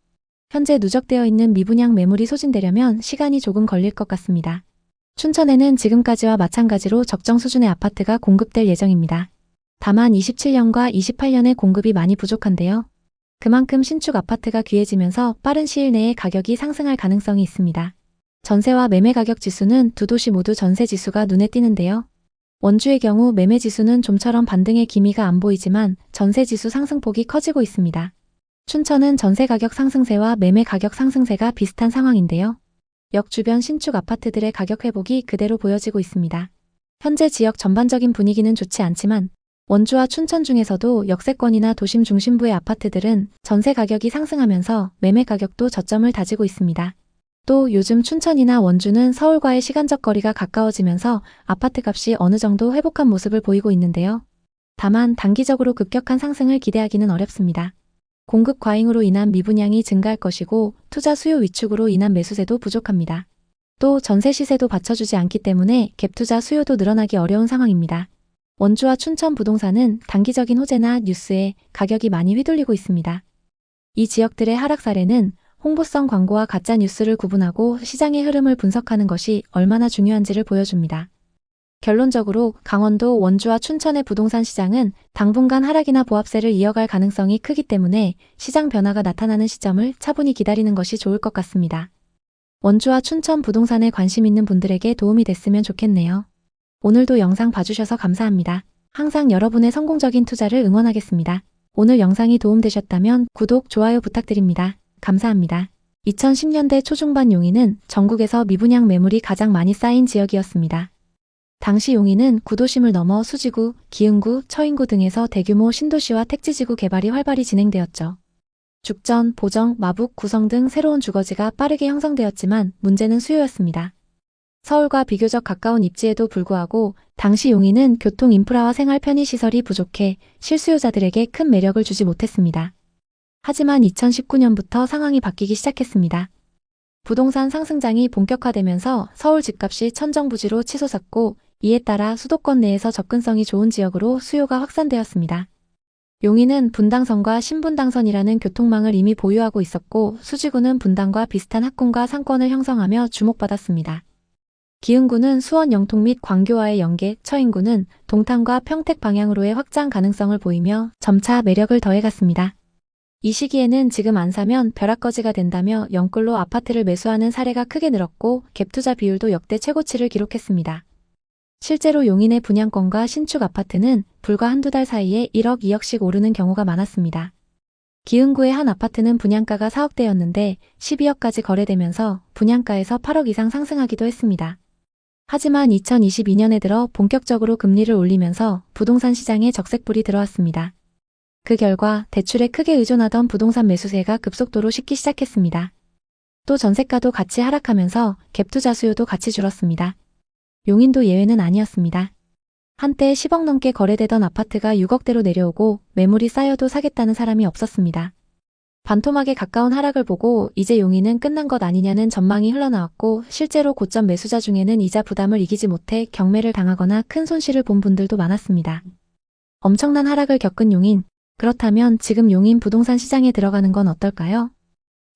Speaker 1: 현재 누적되어 있는 미분양 매물이 소진되려면 시간이 조금 걸릴 것 같습니다. 춘천에는 지금까지와 마찬가지로 적정 수준의 아파트가 공급될 예정입니다. 다만 27년과 28년의 공급이 많이 부족한데요. 그만큼 신축 아파트가 귀해지면서 빠른 시일 내에 가격이 상승할 가능성이 있습니다. 전세와 매매 가격 지수는 두 도시 모두 전세 지수가 눈에 띄는데요. 원주의 경우 매매 지수는 좀처럼 반등의 기미가 안 보이지만 전세 지수 상승폭이 커지고 있습니다. 춘천은 전세 가격 상승세와 매매 가격 상승세가 비슷한 상황인데요. 역 주변 신축 아파트들의 가격 회복이 그대로 보여지고 있습니다. 현재 지역 전반적인 분위기는 좋지 않지만 원주와 춘천 중에서도 역세권이나 도심 중심부의 아파트들은 전세 가격이 상승하면서 매매 가격도 저점을 다지고 있습니다. 또 요즘 춘천이나 원주는 서울과의 시간적 거리가 가까워지면서 아파트 값이 어느 정도 회복한 모습을 보이고 있는데요. 다만 단기적으로 급격한 상승을 기대하기는 어렵습니다. 공급 과잉으로 인한 미분양이 증가할 것이고 투자 수요 위축으로 인한 매수세도 부족합니다. 또 전세 시세도 받쳐주지 않기 때문에 갭 투자 수요도 늘어나기 어려운 상황입니다. 원주와 춘천 부동산은 단기적인 호재나 뉴스에 가격이 많이 휘둘리고 있습니다. 이 지역들의 하락 사례는 홍보성 광고와 가짜 뉴스를 구분하고 시장의 흐름을 분석하는 것이 얼마나 중요한지를 보여줍니다. 결론적으로 강원도 원주와 춘천의 부동산 시장은 당분간 하락이나 보합세를 이어갈 가능성이 크기 때문에 시장 변화가 나타나는 시점을 차분히 기다리는 것이 좋을 것 같습니다. 원주와 춘천 부동산에 관심 있는 분들에게 도움이 됐으면 좋겠네요. 오늘도 영상 봐주셔서 감사합니다. 항상 여러분의 성공적인 투자를 응원하겠습니다. 오늘 영상이 도움되셨다면 구독, 좋아요 부탁드립니다. 감사합니다. 2010년대 초중반 용인은 전국에서 미분양 매물이 가장 많이 쌓인 지역이었습니다. 당시 용인은 구도심을 넘어 수지구, 기흥구, 처인구 등에서 대규모 신도시와 택지지구 개발이 활발히 진행되었죠. 죽전, 보정, 마북, 구성 등 새로운 주거지가 빠르게 형성되었지만 문제는 수요였습니다. 서울과 비교적 가까운 입지에도 불구하고 당시 용인은 교통 인프라와 생활 편의시설이 부족해 실수요자들에게 큰 매력을 주지 못했습니다. 하지만 2019년부터 상황이 바뀌기 시작했습니다. 부동산 상승장이 본격화되면서 서울 집값이 천정부지로 치솟았고 이에 따라 수도권 내에서 접근성이 좋은 지역으로 수요가 확산되었습니다. 용인은 분당선과 신분당선이라는 교통망을 이미 보유하고 있었고 수지구는 분당과 비슷한 학군과 상권을 형성하며 주목받았습니다. 기흥구는 수원 영통 및 광교와의 연계, 처인구는 동탄과 평택 방향으로의 확장 가능성을 보이며 점차 매력을 더해갔습니다. 이 시기에는 지금 안 사면 벼락거지가 된다며 영끌로 아파트를 매수하는 사례가 크게 늘었고 갭투자 비율도 역대 최고치를 기록했습니다. 실제로 용인의 분양권과 신축 아파트는 불과 한두 달 사이에 1억, 2억씩 오르는 경우가 많았습니다. 기흥구의 한 아파트는 분양가가 4억대였는데 12억까지 거래되면서 분양가에서 8억 이상 상승하기도 했습니다. 하지만 2022년에 들어 본격적으로 금리를 올리면서 부동산 시장에 적색불이 들어왔습니다. 그 결과 대출에 크게 의존하던 부동산 매수세가 급속도로 식기 시작했습니다. 또 전세가도 같이 하락하면서 갭투자 수요도 같이 줄었습니다. 용인도 예외는 아니었습니다. 한때 10억 넘게 거래되던 아파트가 6억대로 내려오고 매물이 쌓여도 사겠다는 사람이 없었습니다. 반토막에 가까운 하락을 보고 이제 용인은 끝난 것 아니냐는 전망이 흘러나왔고 실제로 고점 매수자 중에는 이자 부담을 이기지 못해 경매를 당하거나 큰 손실을 본 분들도 많았습니다. 엄청난 하락을 겪은 용인. 그렇다면 지금 용인 부동산 시장에 들어가는 건 어떨까요?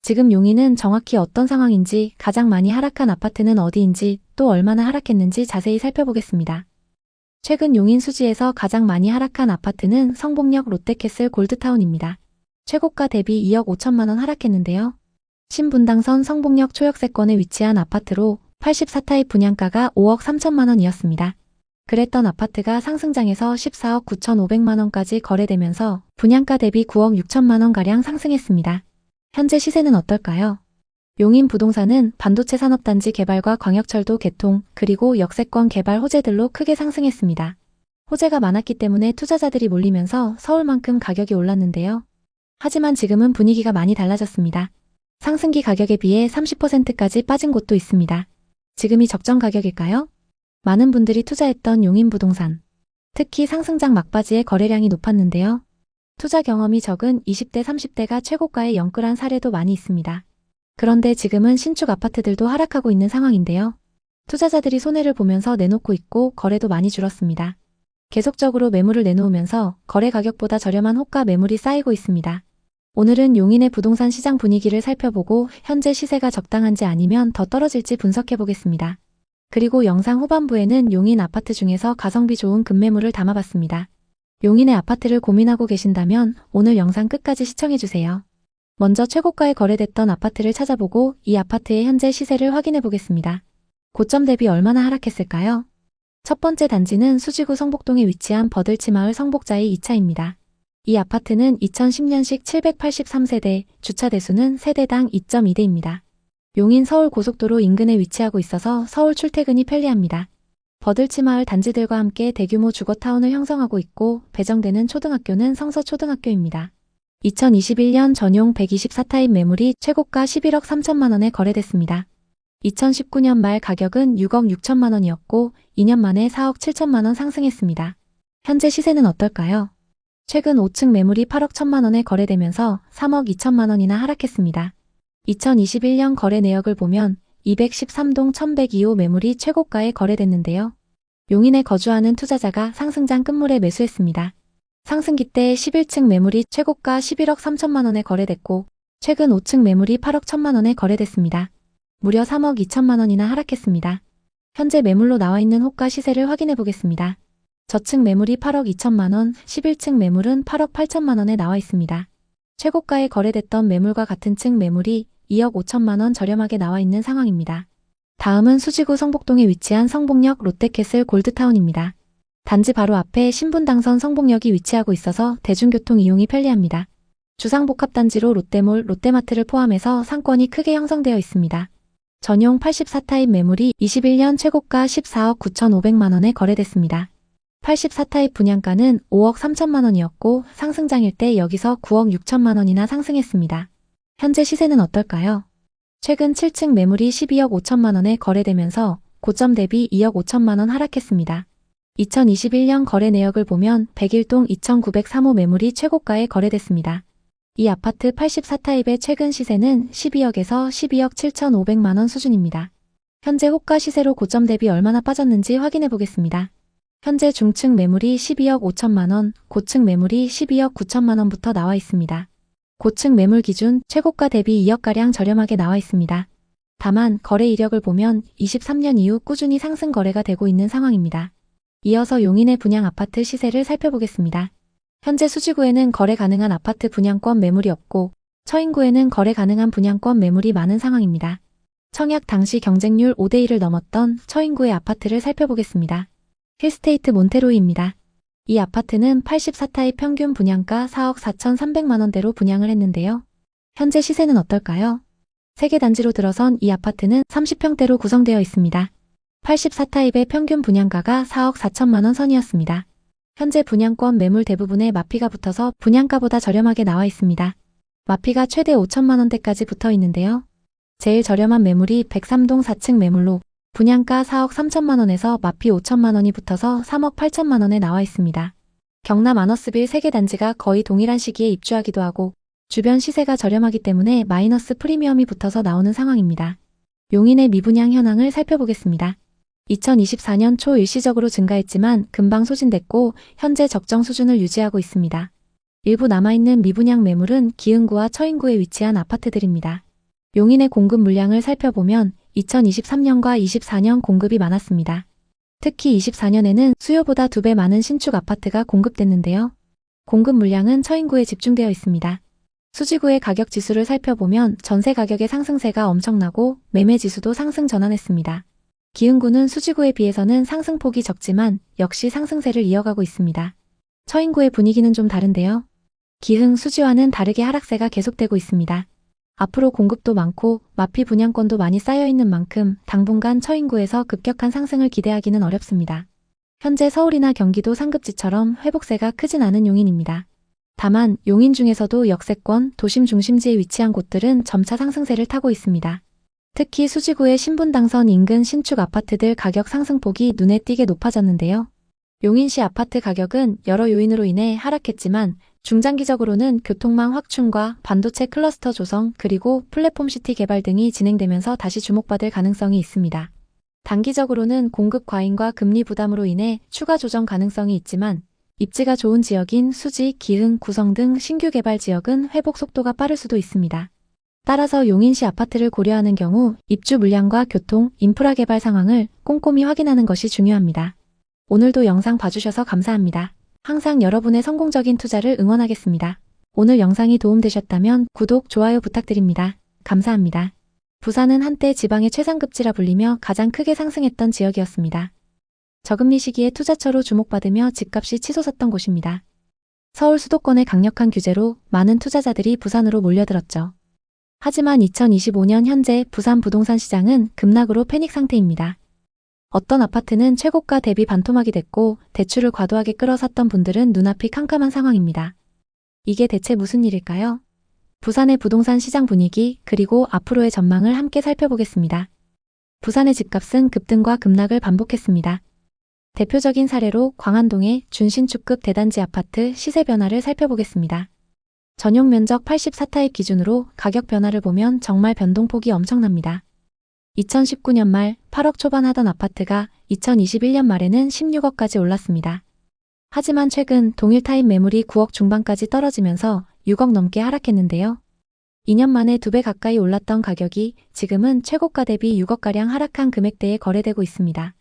Speaker 1: 지금 용인은 정확히 어떤 상황인지, 가장 많이 하락한 아파트는 어디인지, 또 얼마나 하락했는지 자세히 살펴보겠습니다. 최근 용인 수지에서 가장 많이 하락한 아파트는 성복역 롯데캐슬 골드타운입니다. 최고가 대비 2억 5천만 원 하락했는데요. 신분당선 성복역 초역세권에 위치한 아파트로 84타입 분양가가 5억 3천만 원이었습니다. 그랬던 아파트가 상승장에서 14억 9,500만 원까지 거래되면서 분양가 대비 9억 6천만 원가량 상승했습니다. 현재 시세는 어떨까요? 용인 부동산은 반도체 산업단지 개발과 광역철도 개통, 그리고 역세권 개발 호재들로 크게 상승했습니다. 호재가 많았기 때문에 투자자들이 몰리면서 서울만큼 가격이 올랐는데요. 하지만 지금은 분위기가 많이 달라졌습니다. 상승기 가격에 비해 30%까지 빠진 곳도 있습니다. 지금이 적정 가격일까요? 많은 분들이 투자했던 용인 부동산. 특히 상승장 막바지에 거래량이 높았는데요. 투자 경험이 적은 20대, 30대가 최고가에 영끌한 사례도 많이 있습니다. 그런데 지금은 신축 아파트들도 하락하고 있는 상황인데요. 투자자들이 손해를 보면서 내놓고 있고 거래도 많이 줄었습니다. 계속적으로 매물을 내놓으면서 거래 가격보다 저렴한 호가 매물이 쌓이고 있습니다. 오늘은 용인의 부동산 시장 분위기를 살펴보고 현재 시세가 적당한지 아니면 더 떨어질지 분석해 보겠습니다. 그리고 영상 후반부에는 용인 아파트 중에서 가성비 좋은 급매물을 담아봤습니다. 용인의 아파트를 고민하고 계신다면 오늘 영상 끝까지 시청해주세요. 먼저 최고가에 거래됐던 아파트를 찾아보고 이 아파트의 현재 시세를 확인해 보겠습니다. 고점 대비 얼마나 하락했을까요? 첫 번째 단지는 수지구 성복동에 위치한 버들치마을 성복자이 2차입니다. 이 아파트는 2010년식 783세대, 주차 대수는 세대당 2.2대입니다. 용인 서울고속도로 인근에 위치하고 있어서 서울 출퇴근이 편리합니다. 버들치마을 단지들과 함께 대규모 주거타운을 형성하고 있고 배정되는 초등학교는 성서초등학교입니다. 2021년 전용 124타입 매물이 최고가 11억 3천만 원에 거래됐습니다. 2019년 말 가격은 6억 6천만 원이었고 2년 만에 4억 7천만 원 상승했습니다. 현재 시세는 어떨까요? 최근 5층 매물이 8억 1천만 원에 거래되면서 3억 2천만 원이나 하락했습니다. 2021년 거래 내역을 보면 213동 1102호 매물이 최고가에 거래됐는데요. 용인에 거주하는 투자자가 상승장 끝물에 매수했습니다. 상승기 때 11층 매물이 최고가 11억 3천만 원에 거래됐고 최근 5층 매물이 8억 1천만 원에 거래됐습니다. 무려 3억 2천만 원이나 하락했습니다. 현재 매물로 나와 있는 호가 시세를 확인해 보겠습니다. 저층 매물이 8억 2천만 원, 11층 매물은 8억 8천만 원에 나와 있습니다. 최고가에 거래됐던 매물과 같은 층 매물이 2억 5천만 원 저렴하게 나와 있는 상황입니다. 다음은 수지구 성복동에 위치한 성복역 롯데캐슬 골드타운입니다. 단지 바로 앞에 신분당선 성복역이 위치하고 있어서 대중교통 이용이 편리합니다. 주상복합단지로 롯데몰, 롯데마트를 포함해서 상권이 크게 형성되어 있습니다. 전용 84타입 매물이 21년 최고가 14억 9,500만 원에 거래됐습니다. 84타입 분양가는 5억 3천만 원이었고 상승장일 때 여기서 9억 6천만 원이나 상승했습니다. 현재 시세는 어떨까요? 최근 7층 매물이 12억 5천만 원에 거래되면서 고점 대비 2억 5천만 원 하락했습니다. 2021년 거래 내역을 보면 101동 2903호 매물이 최고가에 거래됐습니다. 이 아파트 84타입의 최근 시세는 12억에서 12억 7,500만 원 수준입니다. 현재 호가 시세로 고점 대비 얼마나 빠졌는지 확인해 보겠습니다. 현재 중층 매물이 12억 5천만 원, 고층 매물이 12억 9천만 원부터 나와 있습니다. 고층 매물 기준 최고가 대비 2억가량 저렴하게 나와 있습니다. 다만 거래 이력을 보면 23년 이후 꾸준히 상승 거래가 되고 있는 상황입니다. 이어서 용인의 분양 아파트 시세를 살펴보겠습니다. 현재 수지구에는 거래 가능한 아파트 분양권 매물이 없고 처인구에는 거래 가능한 분양권 매물이 많은 상황입니다. 청약 당시 경쟁률 5대1을 넘었던 처인구의 아파트를 살펴보겠습니다. 힐스테이트 몬테로이입니다. 이 아파트는 84타입 평균 분양가 4억 4,300만 원대로 분양을 했는데요. 현재 시세는 어떨까요? 3개 단지로 들어선 이 아파트는 30평대로 구성되어 있습니다. 84타입의 평균 분양가가 4억 4천만 원 선이었습니다. 현재 분양권 매물 대부분에 마피가 붙어서 분양가보다 저렴하게 나와 있습니다. 마피가 최대 5천만 원대까지 붙어 있는데요. 제일 저렴한 매물이 103동 4층 매물로 분양가 4억 3천만 원에서 마피 5천만 원이 붙어서 3억 8천만 원에 나와 있습니다. 경남 아너스빌 3개 단지가 거의 동일한 시기에 입주하기도 하고 주변 시세가 저렴하기 때문에 마이너스 프리미엄이 붙어서 나오는 상황입니다. 용인의 미분양 현황을 살펴보겠습니다. 2024년 초 일시적으로 증가했지만 금방 소진됐고 현재 적정 수준을 유지하고 있습니다. 일부 남아있는 미분양 매물은 기흥구와 처인구에 위치한 아파트들입니다. 용인의 공급 물량을 살펴보면 2023년과 24년 공급이 많았습니다. 특히 24년에는 수요보다 2배 많은 신축 아파트가 공급됐는데요. 공급 물량은 처인구에 집중되어 있습니다. 수지구의 가격 지수를 살펴보면 전세 가격의 상승세가 엄청나고 매매 지수도 상승 전환했습니다. 기흥구는 수지구에 비해서는 상승폭이 적지만 역시 상승세를 이어가고 있습니다. 처인구의 분위기는 좀 다른데요. 기흥, 수지와는 다르게 하락세가 계속되고 있습니다. 앞으로 공급도 많고 마피 분양권도 많이 쌓여있는 만큼 당분간 처인구에서 급격한 상승을 기대하기는 어렵습니다. 현재 서울이나 경기도 상급지처럼 회복세가 크진 않은 용인입니다. 다만 용인 중에서도 역세권, 도심 중심지에 위치한 곳들은 점차 상승세를 타고 있습니다. 특히 수지구의 신분당선 인근 신축 아파트들 가격 상승폭이 눈에 띄게 높아졌는데요. 용인시 아파트 가격은 여러 요인으로 인해 하락했지만 중장기적으로는 교통망 확충과 반도체 클러스터 조성 그리고 플랫폼시티 개발 등이 진행되면서 다시 주목받을 가능성이 있습니다. 단기적으로는 공급 과잉과 금리 부담으로 인해 추가 조정 가능성이 있지만 입지가 좋은 지역인 수지, 기흥, 구성 등 신규 개발 지역은 회복 속도가 빠를 수도 있습니다. 따라서 용인시 아파트를 고려하는 경우 입주 물량과 교통, 인프라 개발 상황을 꼼꼼히 확인하는 것이 중요합니다. 오늘도 영상 봐주셔서 감사합니다. 항상 여러분의 성공적인 투자를 응원하겠습니다. 오늘 영상이 도움되셨다면 구독, 좋아요 부탁드립니다. 감사합니다. 부산은 한때 지방의 최상급지라 불리며 가장 크게 상승했던 지역이었습니다. 저금리 시기에 투자처로 주목받으며 집값이 치솟았던 곳입니다. 서울 수도권의 강력한 규제로 많은 투자자들이 부산으로 몰려들었죠. 하지만 2025년 현재 부산 부동산 시장은 급락으로 패닉 상태입니다. 어떤 아파트는 최고가 대비 반토막이 됐고 대출을 과도하게 끌어샀던 분들은 눈앞이 캄캄한 상황입니다. 이게 대체 무슨 일일까요? 부산의 부동산 시장 분위기 그리고 앞으로의 전망을 함께 살펴보겠습니다. 부산의 집값은 급등과 급락을 반복했습니다. 대표적인 사례로 광안동의 준신축급 대단지 아파트 시세 변화를 살펴보겠습니다. 전용 면적 84타입 기준으로 가격 변화를 보면 정말 변동폭이 엄청납니다. 2019년 말 8억 초반 하던 아파트가 2021년 말에는 16억까지 올랐습니다. 하지만 최근 동일 타입 매물이 9억 중반까지 떨어지면서 6억 넘게 하락했는데요. 2년 만에 2배 가까이 올랐던 가격이 지금은 최고가 대비 6억가량 하락한 금액대에 거래되고 있습니다.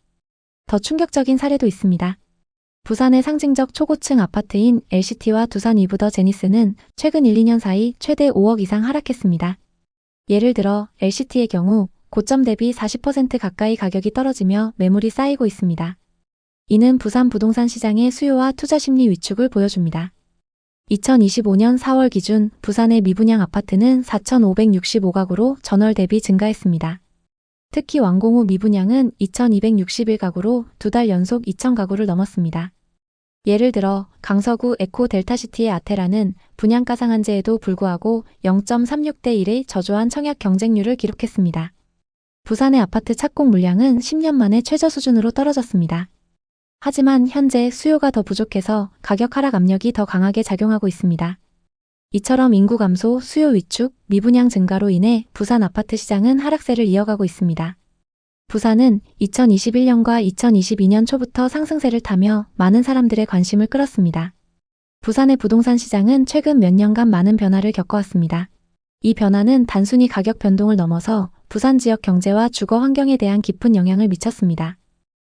Speaker 1: 더 충격적인 사례도 있습니다. 부산의 상징적 초고층 아파트인 LCT와 두산 이브더 제니스는 최근 1, 2년 사이 최대 5억 이상 하락했습니다. 예를 들어 LCT의 경우 고점 대비 40% 가까이 가격이 떨어지며 매물이 쌓이고 있습니다. 이는 부산 부동산 시장의 수요와 투자 심리 위축을 보여줍니다. 2025년 4월 기준 부산의 미분양 아파트는 4,565가구로 전월 대비 증가했습니다. 특히 완공 후 미분양은 2,261가구로 2달 연속 2,000가구를 넘었습니다. 예를 들어 강서구 에코 델타시티의 아테라는 분양가 상한제에도 불구하고 0.36대 1의 저조한 청약 경쟁률을 기록했습니다. 부산의 아파트 착공 물량은 10년 만에 최저 수준으로 떨어졌습니다. 하지만 현재 수요가 더 부족해서 가격 하락 압력이 더 강하게 작용하고 있습니다. 이처럼 인구 감소, 수요 위축, 미분양 증가로 인해 부산 아파트 시장은 하락세를 이어가고 있습니다. 부산은 2021년과 2022년 초부터 상승세를 타며 많은 사람들의 관심을 끌었습니다. 부산의 부동산 시장은 최근 몇 년간 많은 변화를 겪어왔습니다. 이 변화는 단순히 가격 변동을 넘어서 부산 지역 경제와 주거 환경에 대한 깊은 영향을 미쳤습니다.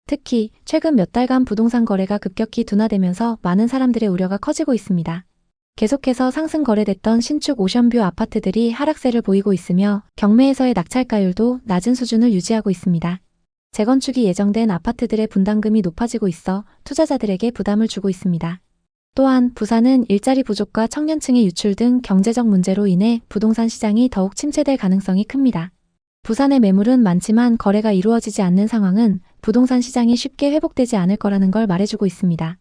Speaker 1: 특히 최근 몇 달간 부동산 거래가 급격히 둔화되면서 많은 사람들의 우려가 커지고 있습니다. 계속해서 상승 거래됐던 신축 오션뷰 아파트들이 하락세를 보이고 있으며 경매에서의 낙찰가율도 낮은 수준을 유지하고 있습니다. 재건축이 예정된 아파트들의 분담금이 높아지고 있어 투자자들에게 부담을 주고 있습니다. 또한 부산은 일자리 부족과 청년층의 유출 등 경제적 문제로 인해 부동산 시장이 더욱 침체될 가능성이 큽니다. 부산의 매물은 많지만 거래가 이루어지지 않는 상황은 부동산 시장이 쉽게 회복되지 않을 거라는 걸 말해주고 있습니다.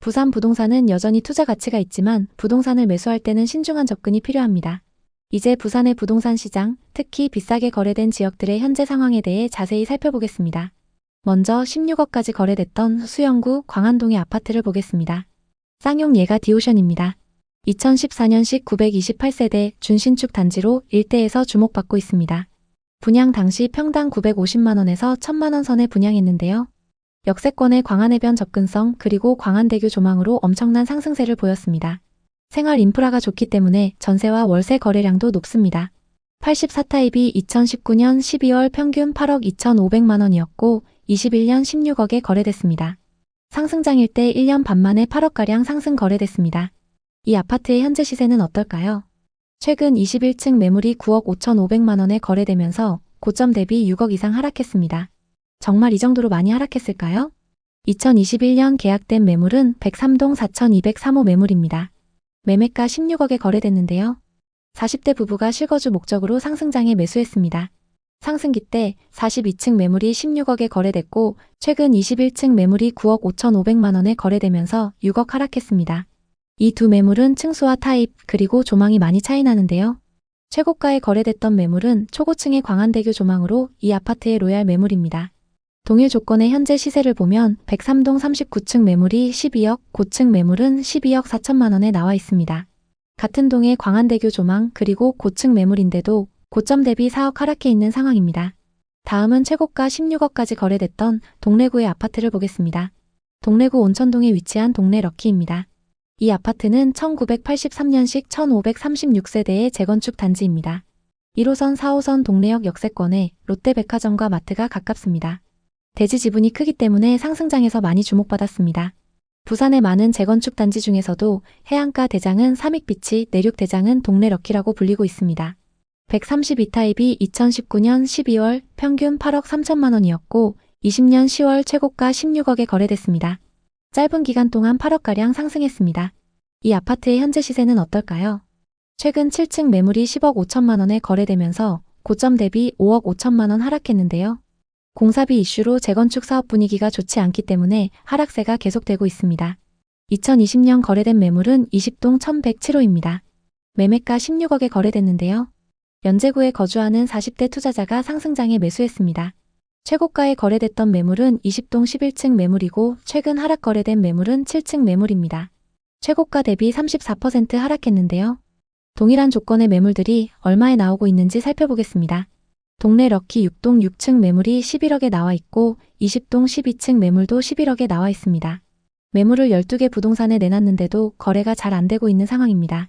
Speaker 1: 부산 부동산은 여전히 투자 가치가 있지만 부동산을 매수할 때는 신중한 접근이 필요합니다. 이제 부산의 부동산 시장, 특히 비싸게 거래된 지역들의 현재 상황에 대해 자세히 살펴보겠습니다. 먼저 16억까지 거래됐던 수영구 광안동의 아파트를 보겠습니다. 쌍용 예가 디오션입니다. 2014년식 928세대 준신축 단지로 일대에서 주목받고 있습니다. 분양 당시 평당 950만원에서 1000만원 선에 분양했는데요. 역세권의 광안해변 접근성 그리고 광안대교 조망으로 엄청난 상승세를 보였습니다. 생활 인프라가 좋기 때문에 전세와 월세 거래량도 높습니다. 84타입이 2019년 12월 평균 8억 2,500만원이었고 21년 16억에 거래됐습니다. 상승장일 때 1년 반 만에 8억가량 상승 거래됐습니다. 이 아파트의 현재 시세는 어떨까요? 최근 21층 매물이 9억 5,500만원에 거래되면서 고점 대비 6억 이상 하락했습니다. 정말 이 정도로 많이 하락했을까요? 2021년 계약된 매물은 103동 4,203호 매물입니다. 매매가 16억에 거래됐는데요. 40대 부부가 실거주 목적으로 상승장에 매수했습니다. 상승기 때 42층 매물이 16억에 거래됐고 최근 21층 매물이 9억 5,500만원에 거래되면서 6억 하락했습니다. 이 두 매물은 층수와 타입 그리고 조망이 많이 차이 나는데요. 최고가에 거래됐던 매물은 초고층의 광안대교 조망으로 이 아파트의 로얄 매물입니다. 동일 조건의 현재 시세를 보면 103동 39층 매물이 12억, 고층 매물은 12억 4천만원에 나와 있습니다. 같은 동의 광안대교 조망 그리고 고층 매물인데도 고점 대비 4억 하락해 있는 상황입니다. 다음은 최고가 16억까지 거래됐던 동래구의 아파트를 보겠습니다. 동래구 온천동에 위치한 동래 럭키입니다. 이 아파트는 1983년식 1536세대의 재건축 단지입니다. 1호선 4호선 동래역 역세권에 롯데백화점과 마트가 가깝습니다. 대지 지분이 크기 때문에 상승장에서 많이 주목받았습니다. 부산의 많은 재건축 단지 중에서도 해안가 대장은 삼익비치, 내륙 대장은 동래 럭키라고 불리고 있습니다. 132타입이 2019년 12월 평균 8억 3천만원이었고 20년 10월 최고가 16억에 거래됐습니다. 짧은 기간 동안 8억가량 상승했습니다. 이 아파트의 현재 시세는 어떨까요? 최근 7층 매물이 10억 5천만원에 거래되면서 고점 대비 5억 5천만원 하락했는데요. 공사비 이슈로 재건축 사업 분위기가 좋지 않기 때문에 하락세가 계속되고 있습니다. 2020년 거래된 매물은 20동 1107호입니다. 매매가 16억에 거래됐는데요. 연제구에 거주하는 40대 투자자가 상승장에 매수했습니다. 최고가에 거래됐던 매물은 20동 11층 매물이고 최근 하락 거래된 매물은 7층 매물입니다. 최고가 대비 34% 하락했는데요. 동일한 조건의 매물들이 얼마에 나오고 있는지 살펴보겠습니다. 동네 럭키 6동 6층 매물이 11억에 나와 있고 20동 12층 매물도 11억에 나와 있습니다. 매물을 12개 부동산에 내놨는데도 거래가 잘 안 되고 있는 상황입니다.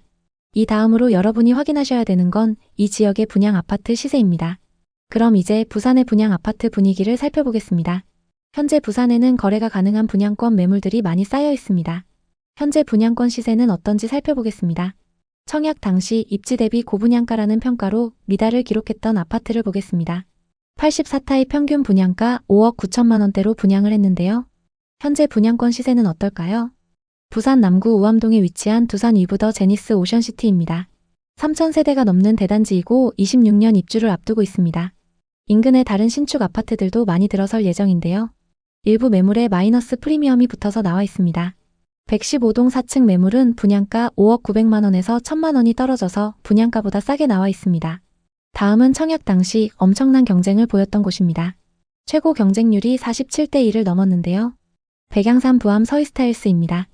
Speaker 1: 이 다음으로 여러분이 확인하셔야 되는 건 이 지역의 분양 아파트 시세입니다. 그럼 이제 부산의 분양 아파트 분위기를 살펴보겠습니다. 현재 부산에는 거래가 가능한 분양권 매물들이 많이 쌓여 있습니다. 현재 분양권 시세는 어떤지 살펴보겠습니다. 청약 당시 입지 대비 고분양가라는 평가로 미달을 기록했던 아파트를 보겠습니다. 84타입 평균 분양가 5억 9천만 원대로 분양을 했는데요. 현재 분양권 시세는 어떨까요? 부산 남구 우암동에 위치한 두산 위브더 제니스 오션시티입니다. 3,000세대가 넘는 대단지이고 26년 입주를 앞두고 있습니다. 인근의 다른 신축 아파트들도 많이 들어설 예정인데요. 일부 매물에 마이너스 프리미엄이 붙어서 나와 있습니다. 115동 4층 매물은 분양가 5억 900만 원에서 1,000만 원이 떨어져서 분양가보다 싸게 나와 있습니다. 다음은 청약 당시 엄청난 경쟁을 보였던 곳입니다. 최고 경쟁률이 47대 1을 넘었는데요. 백양산 부암 서희스타일스입니다.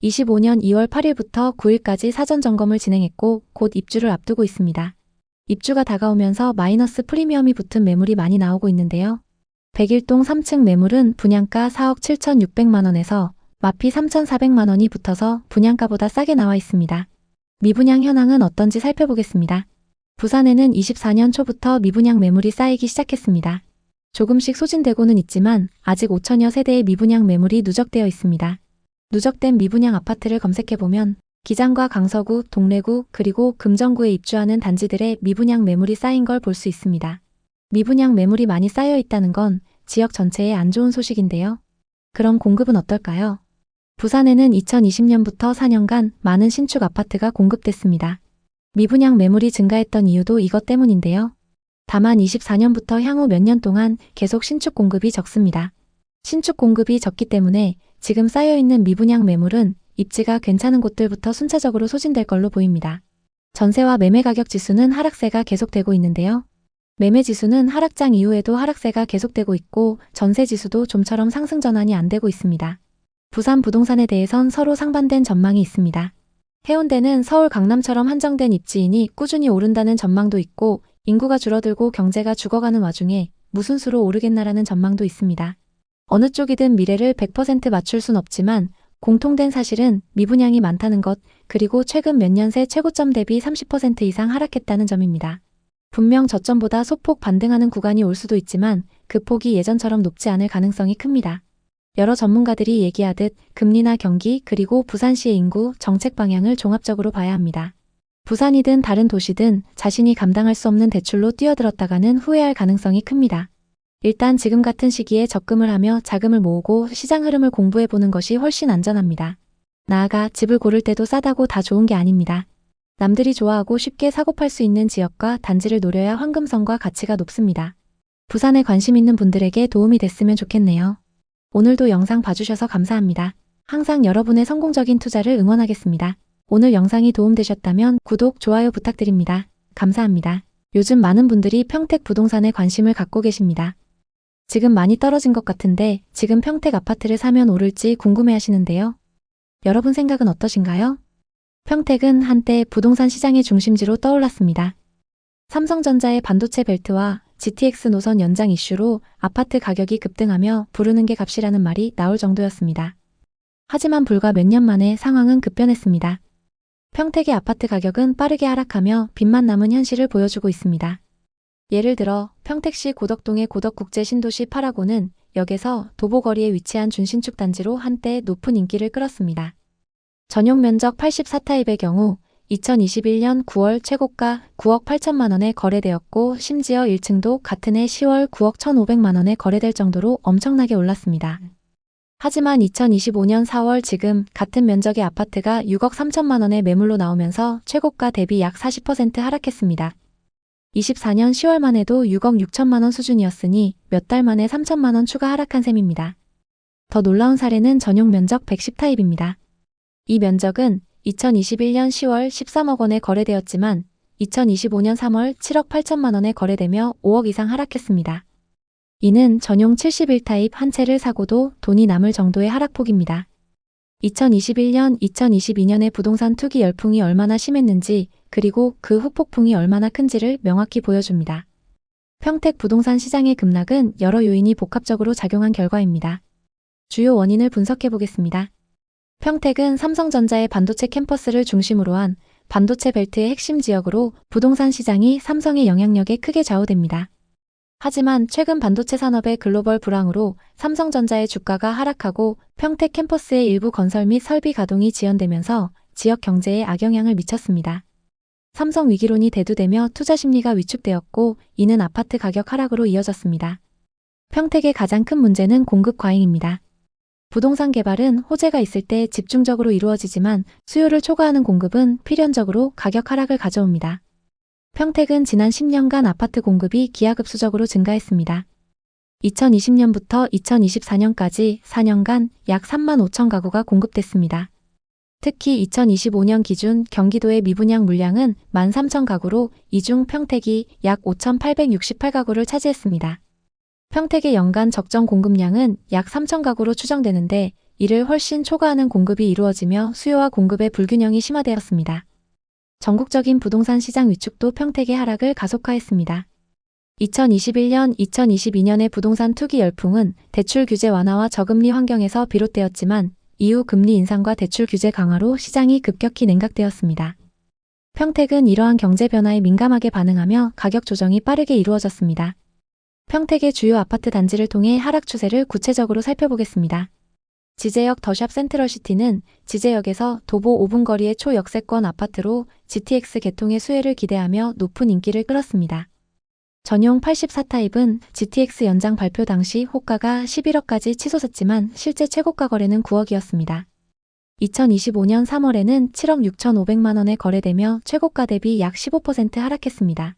Speaker 1: 25년 2월 8일부터 9일까지 사전 점검을 진행했고 곧 입주를 앞두고 있습니다. 입주가 다가오면서 마이너스 프리미엄이 붙은 매물이 많이 나오고 있는데요. 101동 3층 매물은 분양가 4억 7,600만 원에서 마피 3,400만 원이 붙어서 분양가보다 싸게 나와 있습니다. 미분양 현황은 어떤지 살펴보겠습니다. 부산에는 24년 초부터 미분양 매물이 쌓이기 시작했습니다. 조금씩 소진되고는 있지만 아직 5천여 세대의 미분양 매물이 누적되어 있습니다. 누적된 미분양 아파트를 검색해보면 기장과 강서구, 동래구, 그리고 금정구에 입주하는 단지들의 미분양 매물이 쌓인 걸 볼 수 있습니다. 미분양 매물이 많이 쌓여 있다는 건 지역 전체에 안 좋은 소식인데요. 그럼 공급은 어떨까요? 부산에는 2020년부터 4년간 많은 신축 아파트가 공급됐습니다. 미분양 매물이 증가했던 이유도 이것 때문인데요. 다만 24년부터 향후 몇 년 동안 계속 신축 공급이 적습니다. 신축 공급이 적기 때문에 지금 쌓여있는 미분양 매물은 입지가 괜찮은 곳들부터 순차적으로 소진될 걸로 보입니다. 전세와 매매 가격 지수는 하락세가 계속되고 있는데요. 매매 지수는 하락장 이후에도 하락세가 계속되고 있고 전세 지수도 좀처럼 상승 전환이 안 되고 있습니다. 부산 부동산에 대해선 서로 상반된 전망이 있습니다. 해운대는 서울 강남처럼 한정된 입지이니 꾸준히 오른다는 전망도 있고 인구가 줄어들고 경제가 죽어가는 와중에 무슨 수로 오르겠나라는 전망도 있습니다. 어느 쪽이든 미래를 100% 맞출 순 없지만 공통된 사실은 미분양이 많다는 것, 그리고 최근 몇 년 새 최고점 대비 30% 이상 하락했다는 점입니다. 분명 저점보다 소폭 반등하는 구간이 올 수도 있지만 그 폭이 예전처럼 높지 않을 가능성이 큽니다. 여러 전문가들이 얘기하듯 금리나 경기 그리고 부산시의 인구, 정책 방향을 종합적으로 봐야 합니다. 부산이든 다른 도시든 자신이 감당할 수 없는 대출로 뛰어들었다가는 후회할 가능성이 큽니다. 일단 지금 같은 시기에 적금을 하며 자금을 모으고 시장 흐름을 공부해보는 것이 훨씬 안전합니다. 나아가 집을 고를 때도 싸다고 다 좋은 게 아닙니다. 남들이 좋아하고 쉽게 사고팔 수 있는 지역과 단지를 노려야 황금성과 가치가 높습니다. 부산에 관심 있는 분들에게 도움이 됐으면 좋겠네요. 오늘도 영상 봐주셔서 감사합니다. 항상 여러분의 성공적인 투자를 응원하겠습니다. 오늘 영상이 도움되셨다면 구독, 좋아요 부탁드립니다. 감사합니다. 요즘 많은 분들이 평택 부동산에 관심을 갖고 계십니다. 지금 많이 떨어진 것 같은데 지금 평택 아파트를 사면 오를지 궁금해하시는데요. 여러분 생각은 어떠신가요? 평택은 한때 부동산 시장의 중심지로 떠올랐습니다. 삼성전자의 반도체 벨트와 GTX 노선 연장 이슈로 아파트 가격이 급등하며 부르는 게 값이라는 말이 나올 정도였습니다. 하지만 불과 몇 년 만에 상황은 급변했습니다. 평택의 아파트 가격은 빠르게 하락하며 빚만 남은 현실을 보여주고 있습니다. 예를 들어 평택시 고덕동의 고덕국제신도시 8하고는 역에서 도보거리에 위치한 준신축 단지로 한때 높은 인기를 끌었습니다. 전용 면적 84타입의 경우 2021년 9월 최고가 9억 8천만 원에 거래되었고 심지어 1층도 같은 해 10월 9억 1,500만 원에 거래될 정도로 엄청나게 올랐습니다. 하지만 2025년 4월 지금 같은 면적의 아파트가 6억 3천만 원의 매물로 나오면서 최고가 대비 약 40% 하락했습니다. 24년 10월만 해도 6억 6천만 원 수준이었으니 몇 달 만에 3천만 원 추가 하락한 셈입니다. 더 놀라운 사례는 전용 면적 110타입입니다. 이 면적은 2021년 10월 13억 원에 거래되었지만 2025년 3월 7억 8천만 원에 거래되며 5억 이상 하락했습니다. 이는 전용 71타입 한 채를 사고도 돈이 남을 정도의 하락폭입니다. 2021년, 2022년의 부동산 투기 열풍이 얼마나 심했는지 그리고 그 후폭풍이 얼마나 큰지를 명확히 보여줍니다. 평택 부동산 시장의 급락은 여러 요인이 복합적으로 작용한 결과입니다. 주요 원인을 분석해 보겠습니다. 평택은 삼성전자의 반도체 캠퍼스를 중심으로 한 반도체 벨트의 핵심 지역으로 부동산 시장이 삼성의 영향력에 크게 좌우됩니다. 하지만 최근 반도체 산업의 글로벌 불황으로 삼성전자의 주가가 하락하고 평택 캠퍼스의 일부 건설 및 설비 가동이 지연되면서 지역 경제에 악영향을 미쳤습니다. 삼성 위기론이 대두되며 투자 심리가 위축되었고 이는 아파트 가격 하락으로 이어졌습니다. 평택의 가장 큰 문제는 공급 과잉입니다. 부동산 개발은 호재가 있을 때 집중적으로 이루어지지만 수요를 초과하는 공급은 필연적으로 가격 하락을 가져옵니다. 평택은 지난 10년간 아파트 공급이 기하급수적으로 증가했습니다. 2020년부터 2024년까지 4년간 약 3만 5천 가구가 공급됐습니다. 특히 2025년 기준 경기도의 미분양 물량은 13,000가구로 이 중 평택이 약 5,868가구를 차지했습니다. 평택의 연간 적정 공급량은 약 3,000가구로 추정되는데 이를 훨씬 초과하는 공급이 이루어지며 수요와 공급의 불균형이 심화되었습니다. 전국적인 부동산 시장 위축도 평택의 하락을 가속화했습니다. 2021년, 2022년의 부동산 투기 열풍은 대출 규제 완화와 저금리 환경에서 비롯되었지만 이후 금리 인상과 대출 규제 강화로 시장이 급격히 냉각되었습니다. 평택은 이러한 경제 변화에 민감하게 반응하며 가격 조정이 빠르게 이루어졌습니다. 평택의 주요 아파트 단지를 통해 하락 추세를 구체적으로 살펴보겠습니다. 지제역 더샵 센트럴시티는 지제역에서 도보 5분 거리의 초역세권 아파트로 GTX 개통의 수혜를 기대하며 높은 인기를 끌었습니다. 전용 84타입은 GTX 연장 발표 당시 호가가 11억까지 치솟았지만 실제 최고가 거래는 9억이었습니다. 2025년 3월에는 7억 6,500만 원에 거래되며 최고가 대비 약 15% 하락했습니다.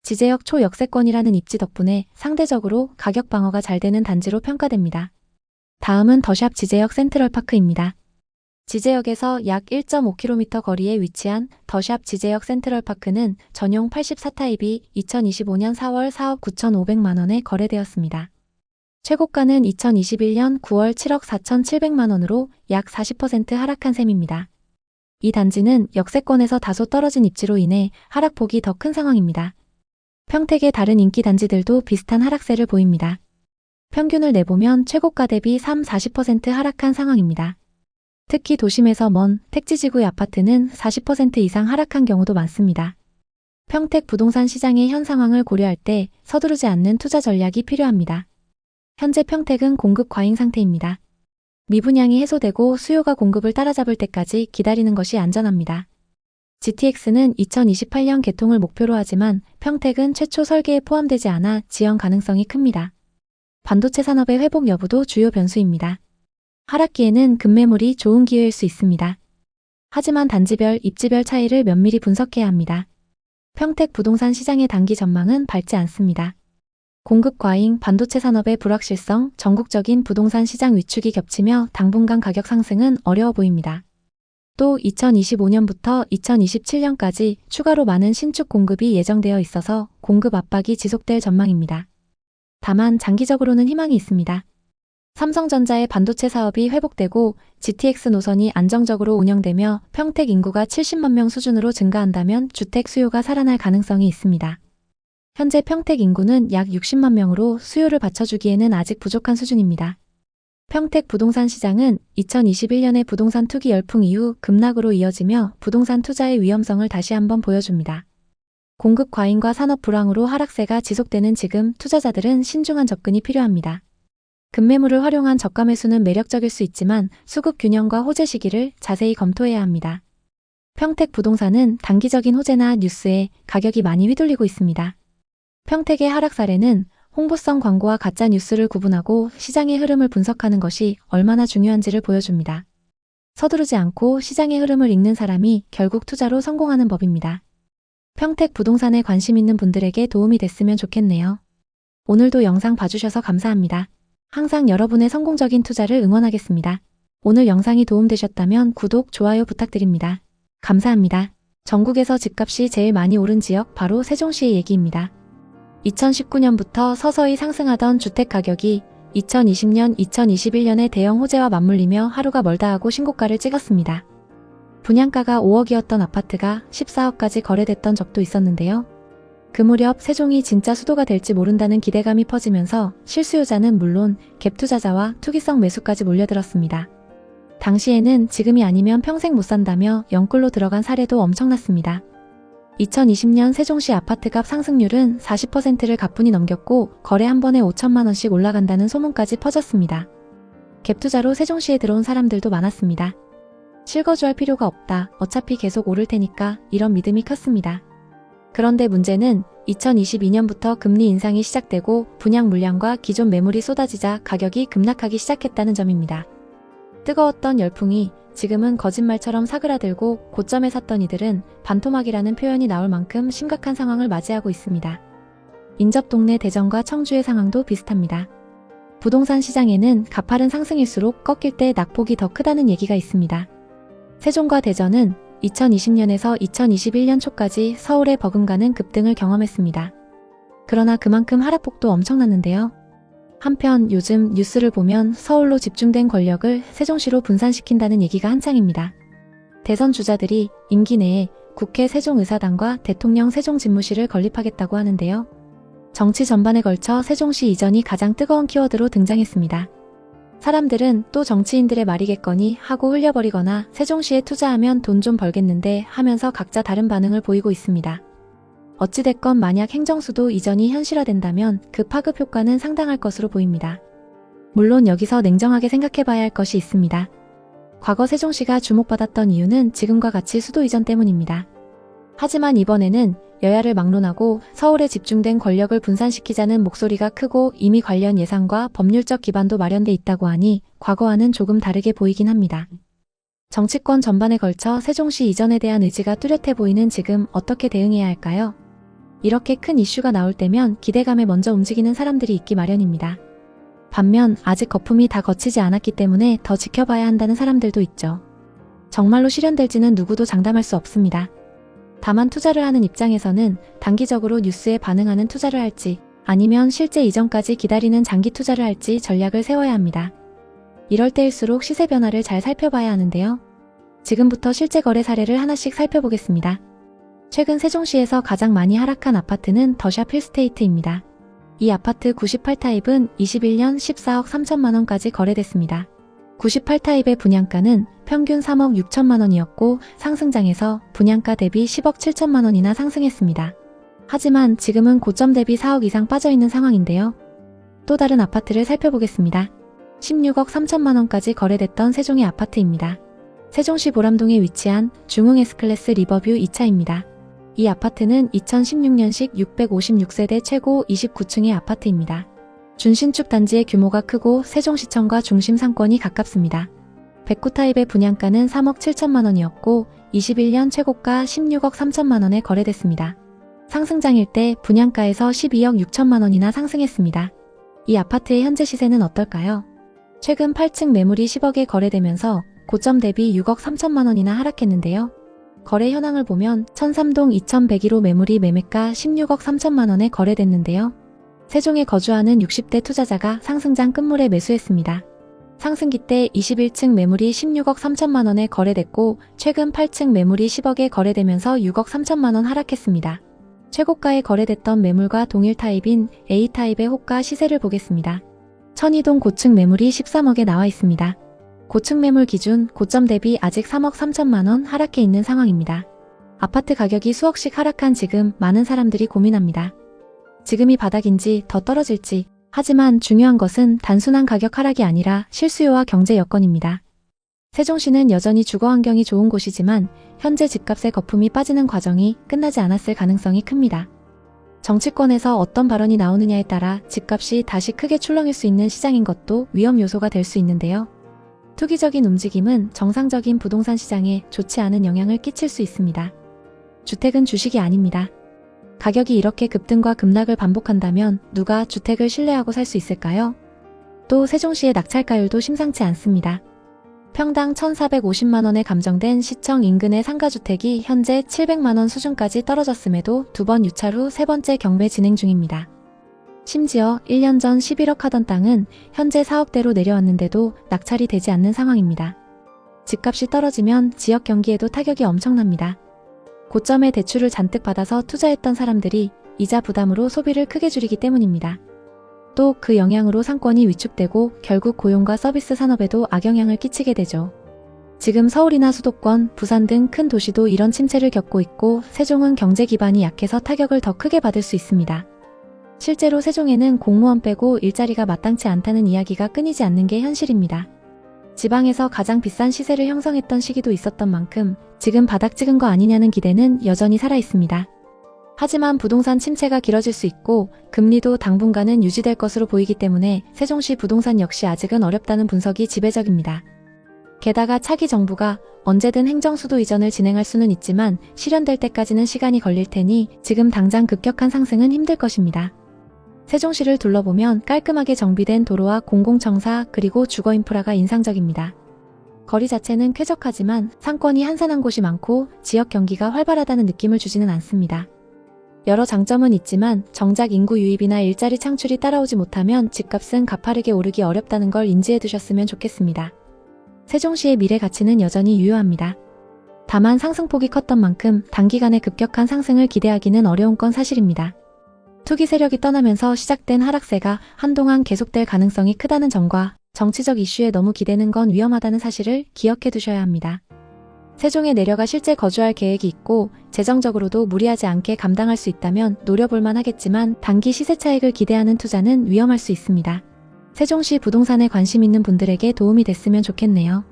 Speaker 1: 지제역 초역세권이라는 입지 덕분에 상대적으로 가격 방어가 잘 되는 단지로 평가됩니다. 다음은 더샵 지제역 센트럴파크입니다. 지제역에서 약 1.5km 거리에 위치한 더샵 지제역 센트럴파크는 전용 84타입이 2025년 4월 4억 9,500만 원에 거래되었습니다. 최고가는 2021년 9월 7억 4,700만 원으로 약 40% 하락한 셈입니다. 이 단지는 역세권에서 다소 떨어진 입지로 인해 하락폭이 더 큰 상황입니다. 평택의 다른 인기 단지들도 비슷한 하락세를 보입니다. 평균을 내보면 최고가 대비 40% 하락한 상황입니다. 특히 도심에서 먼 택지지구의 아파트는 40% 이상 하락한 경우도 많습니다. 평택 부동산 시장의 현 상황을 고려할 때 서두르지 않는 투자 전략이 필요합니다. 현재 평택은 공급 과잉 상태입니다. 미분양이 해소되고 수요가 공급을 따라잡을 때까지 기다리는 것이 안전합니다. GTX는 2028년 개통을 목표로 하지만 평택은 최초 설계에 포함되지 않아 지연 가능성이 큽니다. 반도체 산업의 회복 여부도 주요 변수입니다. 하락기에는 급매물이 좋은 기회일 수 있습니다. 하지만 단지별, 입지별 차이를 면밀히 분석해야 합니다. 평택 부동산 시장의 단기 전망은 밝지 않습니다. 공급 과잉, 반도체 산업의 불확실성, 전국적인 부동산 시장 위축이 겹치며 당분간 가격 상승은 어려워 보입니다. 또 2025년부터 2027년까지 추가로 많은 신축 공급이 예정되어 있어서 공급 압박이 지속될 전망입니다. 다만 장기적으로는 희망이 있습니다. 삼성전자의 반도체 사업이 회복되고 GTX 노선이 안정적으로 운영되며 평택 인구가 70만 명 수준으로 증가한다면 주택 수요가 살아날 가능성이 있습니다. 현재 평택 인구는 약 60만 명으로 수요를 받쳐주기에는 아직 부족한 수준입니다. 평택 부동산 시장은 2021년의 부동산 투기 열풍 이후 급락으로 이어지며 부동산 투자의 위험성을 다시 한번 보여줍니다. 공급 과잉과 산업 불황으로 하락세가 지속되는 지금 투자자들은 신중한 접근이 필요합니다. 급매물을 활용한 저가 매수는 매력적일 수 있지만 수급 균형과 호재 시기를 자세히 검토해야 합니다. 평택 부동산은 단기적인 호재나 뉴스에 가격이 많이 휘둘리고 있습니다. 평택의 하락 사례는 홍보성 광고와 가짜 뉴스를 구분하고 시장의 흐름을 분석하는 것이 얼마나 중요한지를 보여줍니다. 서두르지 않고 시장의 흐름을 읽는 사람이 결국 투자로 성공하는 법입니다. 평택 부동산에 관심 있는 분들에게 도움이 됐으면 좋겠네요. 오늘도 영상 봐주셔서 감사합니다. 항상 여러분의 성공적인 투자를 응원하겠습니다. 오늘 영상이 도움되셨다면 구독, 좋아요 부탁드립니다. 감사합니다. 전국에서 집값이 제일 많이 오른 지역 바로 세종시의 얘기입니다. 2019년부터 서서히 상승하던 주택 가격이 2020년, 2021년의 대형 호재와 맞물리며 하루가 멀다 하고 신고가를 찍었습니다. 분양가가 5억이었던 아파트가 14억까지 거래됐던 적도 있었는데요. 그 무렵 세종이 진짜 수도가 될지 모른다는 기대감이 퍼지면서 실수요자는 물론 갭 투자자와 투기성 매수까지 몰려들었습니다. 당시에는 지금이 아니면 평생 못 산다며 영끌로 들어간 사례도 엄청났습니다. 2020년 세종시 아파트값 상승률은 40%를 가뿐히 넘겼고 거래 한 번에 5천만 원씩 올라간다는 소문까지 퍼졌습니다. 갭 투자로 세종시에 들어온 사람들도 많았습니다. 실거주할 필요가 없다. 어차피 계속 오를 테니까 이런 믿음이 컸습니다. 그런데 문제는 2022년부터 금리 인상이 시작되고 분양 물량과 기존 매물이 쏟아지자 가격이 급락하기 시작했다는 점입니다. 뜨거웠던 열풍이 지금은 거짓말처럼 사그라들고 고점에 샀던 이들은 반토막이라는 표현이 나올 만큼 심각한 상황을 맞이하고 있습니다. 인접 동네 대전과 청주의 상황도 비슷합니다. 부동산 시장에는 가파른 상승일수록 꺾일 때 낙폭이 더 크다는 얘기가 있습니다. 세종과 대전은 2020년에서 2021년 초까지 서울에 버금가는 급등을 경험했습니다. 그러나 그만큼 하락폭도 엄청났는데요. 한편 요즘 뉴스를 보면 서울로 집중된 권력을 세종시로 분산시킨다는 얘기가 한창입니다. 대선 주자들이 임기 내에 국회 세종의사당과 대통령 세종집무실을 건립하겠다고 하는데요. 정치 전반에 걸쳐 세종시 이전이 가장 뜨거운 키워드로 등장했습니다. 사람들은 또 정치인들의 말이겠거니 하고 흘려버리거나 세종시에 투자하면 돈 좀 벌겠는데 하면서 각자 다른 반응을 보이고 있습니다. 어찌됐건 만약 행정수도 이전이 현실화된다면 그 파급 효과는 상당할 것으로 보입니다. 물론 여기서 냉정하게 생각해봐야 할 것이 있습니다. 과거 세종시가 주목받았던 이유는 지금과 같이 수도 이전 때문입니다. 하지만 이번에는 여야를 막론하고 서울에 집중된 권력을 분산시키자는 목소리가 크고 이미 관련 예산과 법률적 기반도 마련돼 있다고 하니 과거와는 조금 다르게 보이긴 합니다. 정치권 전반에 걸쳐 세종시 이전에 대한 의지가 뚜렷해 보이는 지금 어떻게 대응해야 할까요? 이렇게 큰 이슈가 나올 때면 기대감에 먼저 움직이는 사람들이 있기 마련입니다. 반면 아직 거품이 다 거치지 않았기 때문에 더 지켜봐야 한다는 사람들도 있죠. 정말로 실현될지는 누구도 장담할 수 없습니다. 다만 투자를 하는 입장에서는 단기적으로 뉴스에 반응하는 투자를 할지 아니면 실제 이전까지 기다리는 장기 투자를 할지 전략을 세워야 합니다. 이럴 때일수록 시세 변화를 잘 살펴봐야 하는데요. 지금부터 실제 거래 사례를 하나씩 살펴보겠습니다. 최근 세종시에서 가장 많이 하락한 아파트는 더샵 힐스테이트입니다. 이 아파트 98타입은 21년 14억 3천만 원까지 거래됐습니다. 98타입의 분양가는 평균 3억 6천만 원이었고 상승장에서 분양가 대비 10억 7천만 원이나 상승했습니다. 하지만 지금은 고점 대비 4억 이상 빠져있는 상황인데요. 또 다른 아파트를 살펴보겠습니다. 16억 3천만 원까지 거래됐던 세종의 아파트입니다. 세종시 보람동에 위치한 중흥 S클래스 리버뷰 2차입니다. 이 아파트는 2016년식 656세대 최고 29층의 아파트입니다. 준신축 단지의 규모가 크고 세종시청과 중심 상권이 가깝습니다. 109타입의 분양가는 3억 7천만 원이었고 21년 최고가 16억 3천만 원에 거래됐습니다. 상승장일 때 분양가에서 12억 6천만 원이나 상승했습니다. 이 아파트의 현재 시세는 어떨까요? 최근 8층 매물이 10억에 거래되면서 고점 대비 6억 3천만 원이나 하락했는데요. 거래 현황을 보면 1003동 2101호 매물이 매매가 16억 3천만 원에 거래됐는데요. 세종에 거주하는 60대 투자자가 상승장 끝물에 매수했습니다. 상승기 때 21층 매물이 16억 3천만 원에 거래됐고 최근 8층 매물이 10억에 거래되면서 6억 3천만 원 하락했습니다. 최고가에 거래됐던 매물과 동일 타입인 A타입의 호가 시세를 보겠습니다. 천이동 고층 매물이 13억에 나와 있습니다. 고층 매물 기준 고점 대비 아직 3억 3천만 원 하락해 있는 상황입니다. 아파트 가격이 수억씩 하락한 지금 많은 사람들이 고민합니다. 지금이 바닥인지 더 떨어질지. 하지만 중요한 것은 단순한 가격 하락이 아니라 실수요와 경제 여건입니다. 세종시는 여전히 주거 환경이 좋은 곳이지만 현재 집값의 거품이 빠지는 과정이 끝나지 않았을 가능성이 큽니다. 정치권에서 어떤 발언이 나오느냐에 따라 집값이 다시 크게 출렁일 수 있는 시장인 것도 위험 요소가 될 수 있는데요. 투기적인 움직임은 정상적인 부동산 시장에 좋지 않은 영향을 끼칠 수 있습니다. 주택은 주식이 아닙니다. 가격이 이렇게 급등과 급락을 반복한다면 누가 주택을 신뢰하고 살 수 있을까요? 또 세종시의 낙찰가율도 심상치 않습니다. 평당 1,450만 원에 감정된 시청 인근의 상가주택이 현재 700만 원 수준까지 떨어졌음에도 2번 유찰 후 3번째 경매 진행 중입니다. 심지어 1년 전 11억 하던 땅은 현재 4억대로 내려왔는데도 낙찰이 되지 않는 상황입니다. 집값이 떨어지면 지역 경기에도 타격이 엄청납니다. 고점에 대출을 잔뜩 받아서 투자했던 사람들이 이자 부담으로 소비를 크게 줄이기 때문입니다. 또 그 영향으로 상권이 위축되고 결국 고용과 서비스 산업에도 악영향을 끼치게 되죠. 지금 서울이나 수도권, 부산 등 큰 도시도 이런 침체를 겪고 있고 세종은 경제 기반이 약해서 타격을 더 크게 받을 수 있습니다. 실제로 세종에는 공무원 빼고 일자리가 마땅치 않다는 이야기가 끊이지 않는 게 현실입니다. 지방에서 가장 비싼 시세를 형성했던 시기도 있었던 만큼 지금 바닥 찍은 거 아니냐는 기대는 여전히 살아 있습니다. 하지만 부동산 침체가 길어질 수 있고 금리도 당분간은 유지될 것으로 보이기 때문에 세종시 부동산 역시 아직은 어렵다는 분석이 지배적입니다. 게다가 차기 정부가 언제든 행정수도 이전을 진행할 수는 있지만 실현될 때까지는 시간이 걸릴 테니 지금 당장 급격한 상승은 힘들 것입니다. 세종시를 둘러보면 깔끔하게 정비된 도로와 공공청사 그리고 주거 인프라가 인상적입니다. 거리 자체는 쾌적하지만 상권이 한산한 곳이 많고 지역 경기가 활발하다는 느낌을 주지는 않습니다. 여러 장점은 있지만 정작 인구 유입이나 일자리 창출이 따라오지 못하면 집값은 가파르게 오르기 어렵다는 걸 인지해 두셨으면 좋겠습니다. 세종시의 미래 가치는 여전히 유효합니다. 다만 상승폭이 컸던 만큼 단기간에 급격한 상승을 기대하기는 어려운 건 사실입니다. 투기 세력이 떠나면서 시작된 하락세가 한동안 계속될 가능성이 크다는 점과 정치적 이슈에 너무 기대는 건 위험하다는 사실을 기억해 두셔야 합니다. 세종에 내려가 실제 거주할 계획이 있고 재정적으로도 무리하지 않게 감당할 수 있다면 노려볼만 하겠지만 단기 시세 차익을 기대하는 투자는 위험할 수 있습니다. 세종시 부동산에 관심 있는 분들에게 도움이 됐으면 좋겠네요.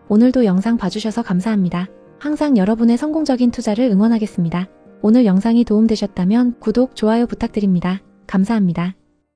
Speaker 1: 오늘도 영상 봐주셔서 감사합니다. 항상 여러분의 성공적인 투자를 응원하겠습니다. 오늘 영상이 도움되셨다면 구독, 좋아요 부탁드립니다. 감사합니다.